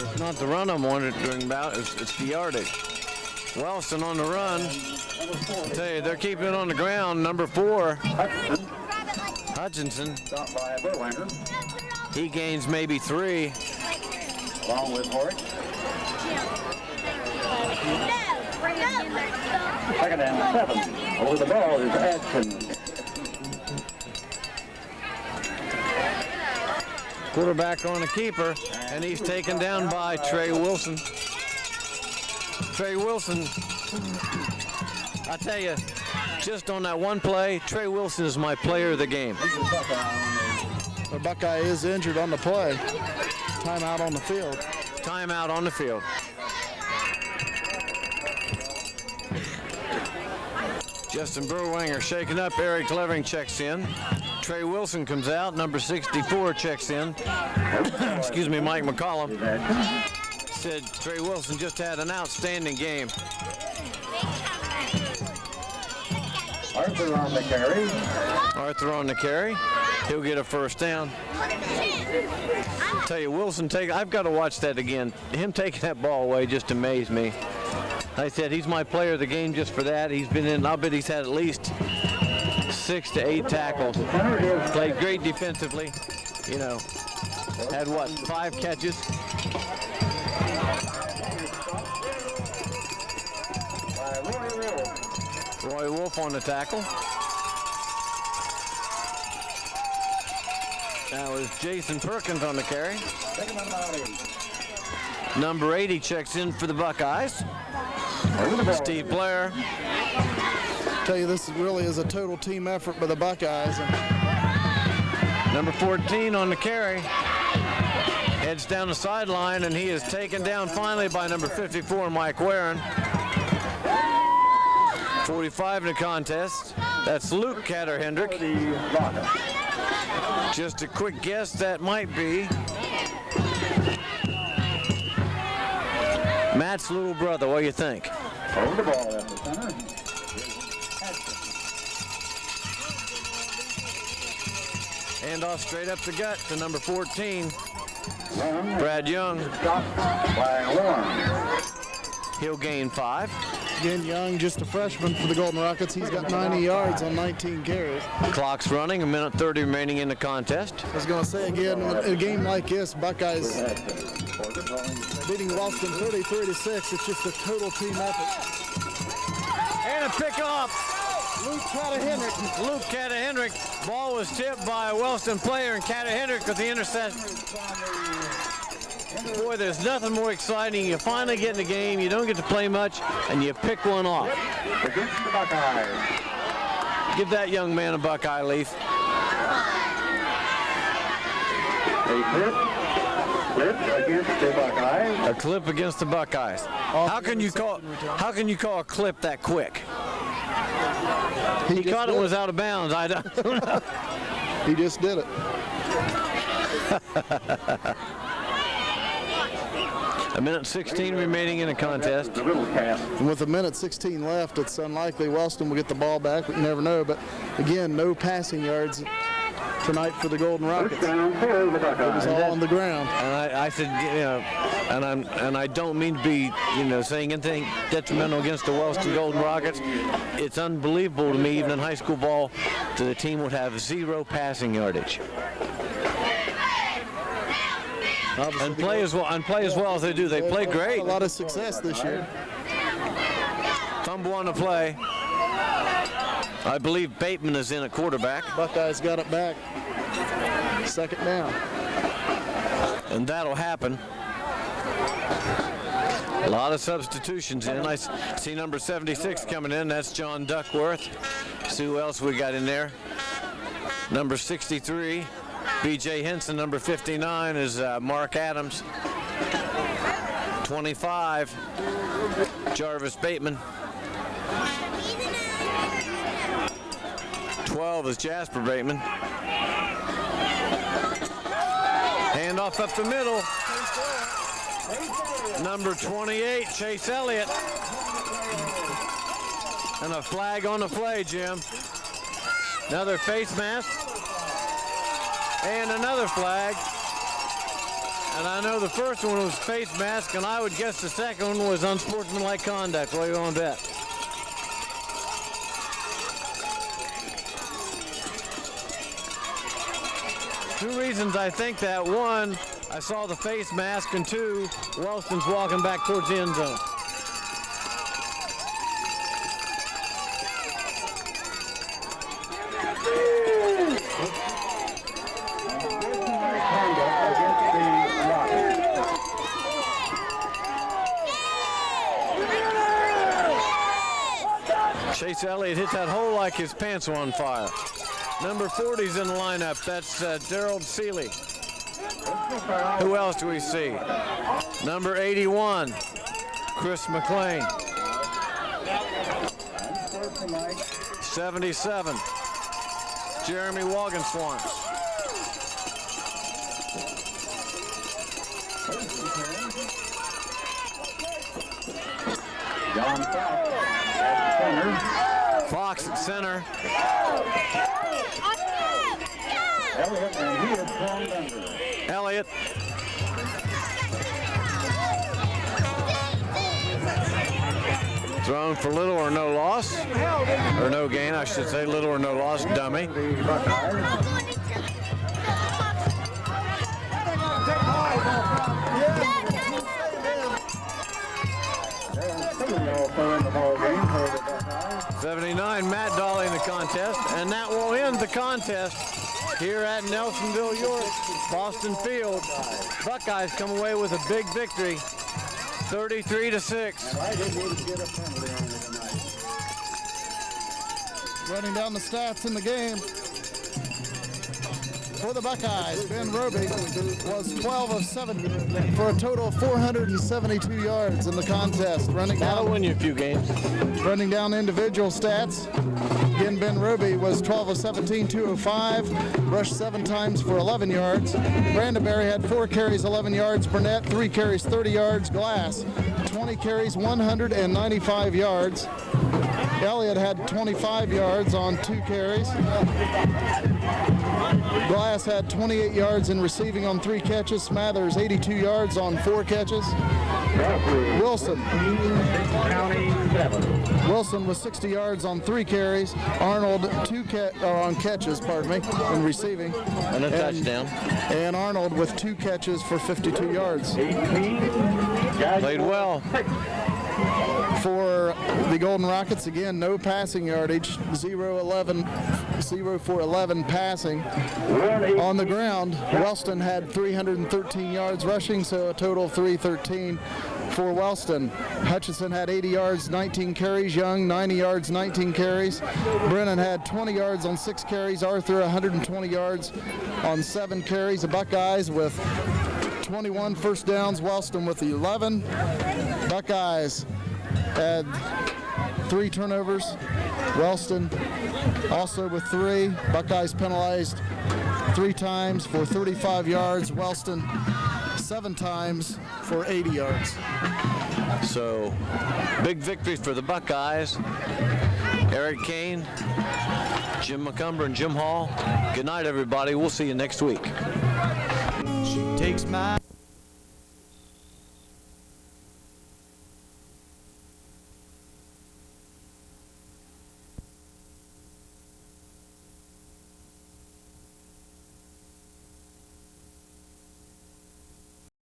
S1: It's not the run I'm wondering about, it's the yardage. Wellston on the run. I tell you, they're keeping it on the ground. Number 4, Hutchinson.
S3: Stopped by Burwanger.
S1: He gains maybe 3.
S3: Along with Hort. 2nd and 7. Over the ball is Adkins.
S1: Quarterback on a keeper, and he's taken down by Trey Wilson. Trey Wilson, I tell you, just on that one play, Trey Wilson is my player of the game.
S2: The Buckeye is injured on the play. Timeout on the field.
S1: Timeout on the field. Justin Burwanger shaking up. Eric Levering checks in. Trey Wilson comes out. Number 64 checks in. Excuse me, Mike McCollum said Trey Wilson just had an outstanding game.
S3: Arthur on the carry.
S1: Arthur on the carry. He'll get a first down. Tell you, Wilson I've got to watch that again. Him taking that ball away just amazed me. I said he's my player of the game just for that. He's been in, I'll bet he's had at least 6 to 8 tackles. Played great defensively. You know, had what, 5 catches? Roy Wolf on the tackle. That was Jason Perkins on the carry. Number 80 checks in for the Buckeyes. Steve Blair.
S2: Tell you, this really is a total team effort by the Buckeyes.
S1: Number 14 on the carry. Heads down the sideline, and he is taken down finally by number 54, Mike Warren. 45 in the contest. That's Luke Catter-Hendrick. Just a quick guess, that might be Matt's little brother. What do you think?
S3: Over the ball at the center.
S1: Hand off straight up the gut to number 14, Brad Young. He'll gain 5.
S2: Again, Young, just a freshman for the Golden Rockets. He's got 90 yards on 19 carries.
S1: Clock's running, 1:30 remaining in the contest.
S2: I was going to say again, in a game like this, Buckeyes beating Wellston 33-6. It's just a total team effort.
S1: And a pick off.
S2: Luke Catter-Hendrick.
S1: Luke Catter-Hendrick. Ball was tipped by a Wellston player, and Catter-Hendrick with the interception. Boy, there's nothing more exciting. You finally get in the game, you don't get to play much, and you pick one off.
S3: Against the Buckeyes.
S1: Give that young man a Buckeye leaf.
S3: A clip against the Buckeyes.
S1: A clip against the Buckeyes. How can you call a clip that quick? He caught it was out of bounds. I don't know.
S2: He just did it.
S1: A minute 16 remaining in the contest.
S2: And with 1:16 left, it's unlikely Wellston will get the ball back, but you never know. But again, no passing yards tonight for the Golden Rockets. It was all on the ground.
S1: And I said, you know, and I don't mean to be, you know, saying anything detrimental against the Wellston Golden Rockets. It's unbelievable to me, even in high school ball, that the team would have 0 passing yardage. And play as well as they do. They play great.
S2: A lot of success this year.
S1: Fumble on the play. I believe Bateman is in at quarterback.
S2: Buckeyes got it back. 2nd down.
S1: And that'll happen. A lot of substitutions in. I see number 76 coming in. That's John Duckworth. See who else we got in there. Number 63. B.J. Henson. Number 59 is Mark Adams. 25, Jarvis Bateman. 12 is Jasper Bateman. Handoff up the middle. Number 28, Chase Elliott. And a flag on the play, Jim. Another face mask. And another flag. And I know the first one was face mask, and I would guess the second one was unsportsmanlike conduct. What are you going to bet? Two reasons I think that. One, I saw the face mask, and two, Wellston's walking back towards the end zone. Chase Elliott hit that hole like his pants were on fire. Number 40's in the lineup. That's Darrell Seeley. Who else do we see? Number 81, Chris McLean. 77, Jeremy Wogenswant.
S3: John Fox at center.
S1: Fox at center.
S3: Elliott, and he is called under.
S1: Elliott. Thrown for little or no loss, or no gain, I should say, little or no loss, dummy. '79, Matt Dolly in the contest, and that will end the contest here at Nelsonville-York, Boston Field. Buckeyes come away with a big victory, 33-6.
S2: Running down the stats in the game. For the Buckeyes, Ben Roby was 12 of 7 for a total of 472 yards in the contest.
S1: That'll win you a few games.
S2: Running down individual stats, again, Ben Roby was 12 of 17, 205, rushed 7 times for 11 yards. Brandenberry had 4 carries, 11 yards. Burnett, 3 carries, 30 yards. Glass, 20 carries, 195 yards. Elliott had 25 yards on 2 carries. Glass had 28 yards in receiving on 3 catches. Smathers 82 yards on 4 catches. Wilson was 60 yards on 3 carries. Arnold on catches, in receiving.
S1: And a touchdown.
S2: And Arnold with 2 catches for 52 yards.
S1: Played well.
S2: For the Golden Rockets, again, no passing yardage, 0 for 11 passing. On the ground, Wellston had 313 yards rushing, so a total of 313 for Wellston. Hutchinson had 80 yards, 19 carries. Young, 90 yards, 19 carries. Brennan had 20 yards on 6 carries. Arthur, 120 yards on 7 carries. The Buckeyes with 21 first downs, Wellston with 11. Buckeyes had 3 turnovers. Wellston also with 3. Buckeyes penalized 3 times for 35 yards. Wellston 7 times for 80 yards.
S1: So, big victory for the Buckeyes. Eric Kane, Jim McCumber, and Jim Hall. Good night, everybody. We'll see you next week.
S10: She takes my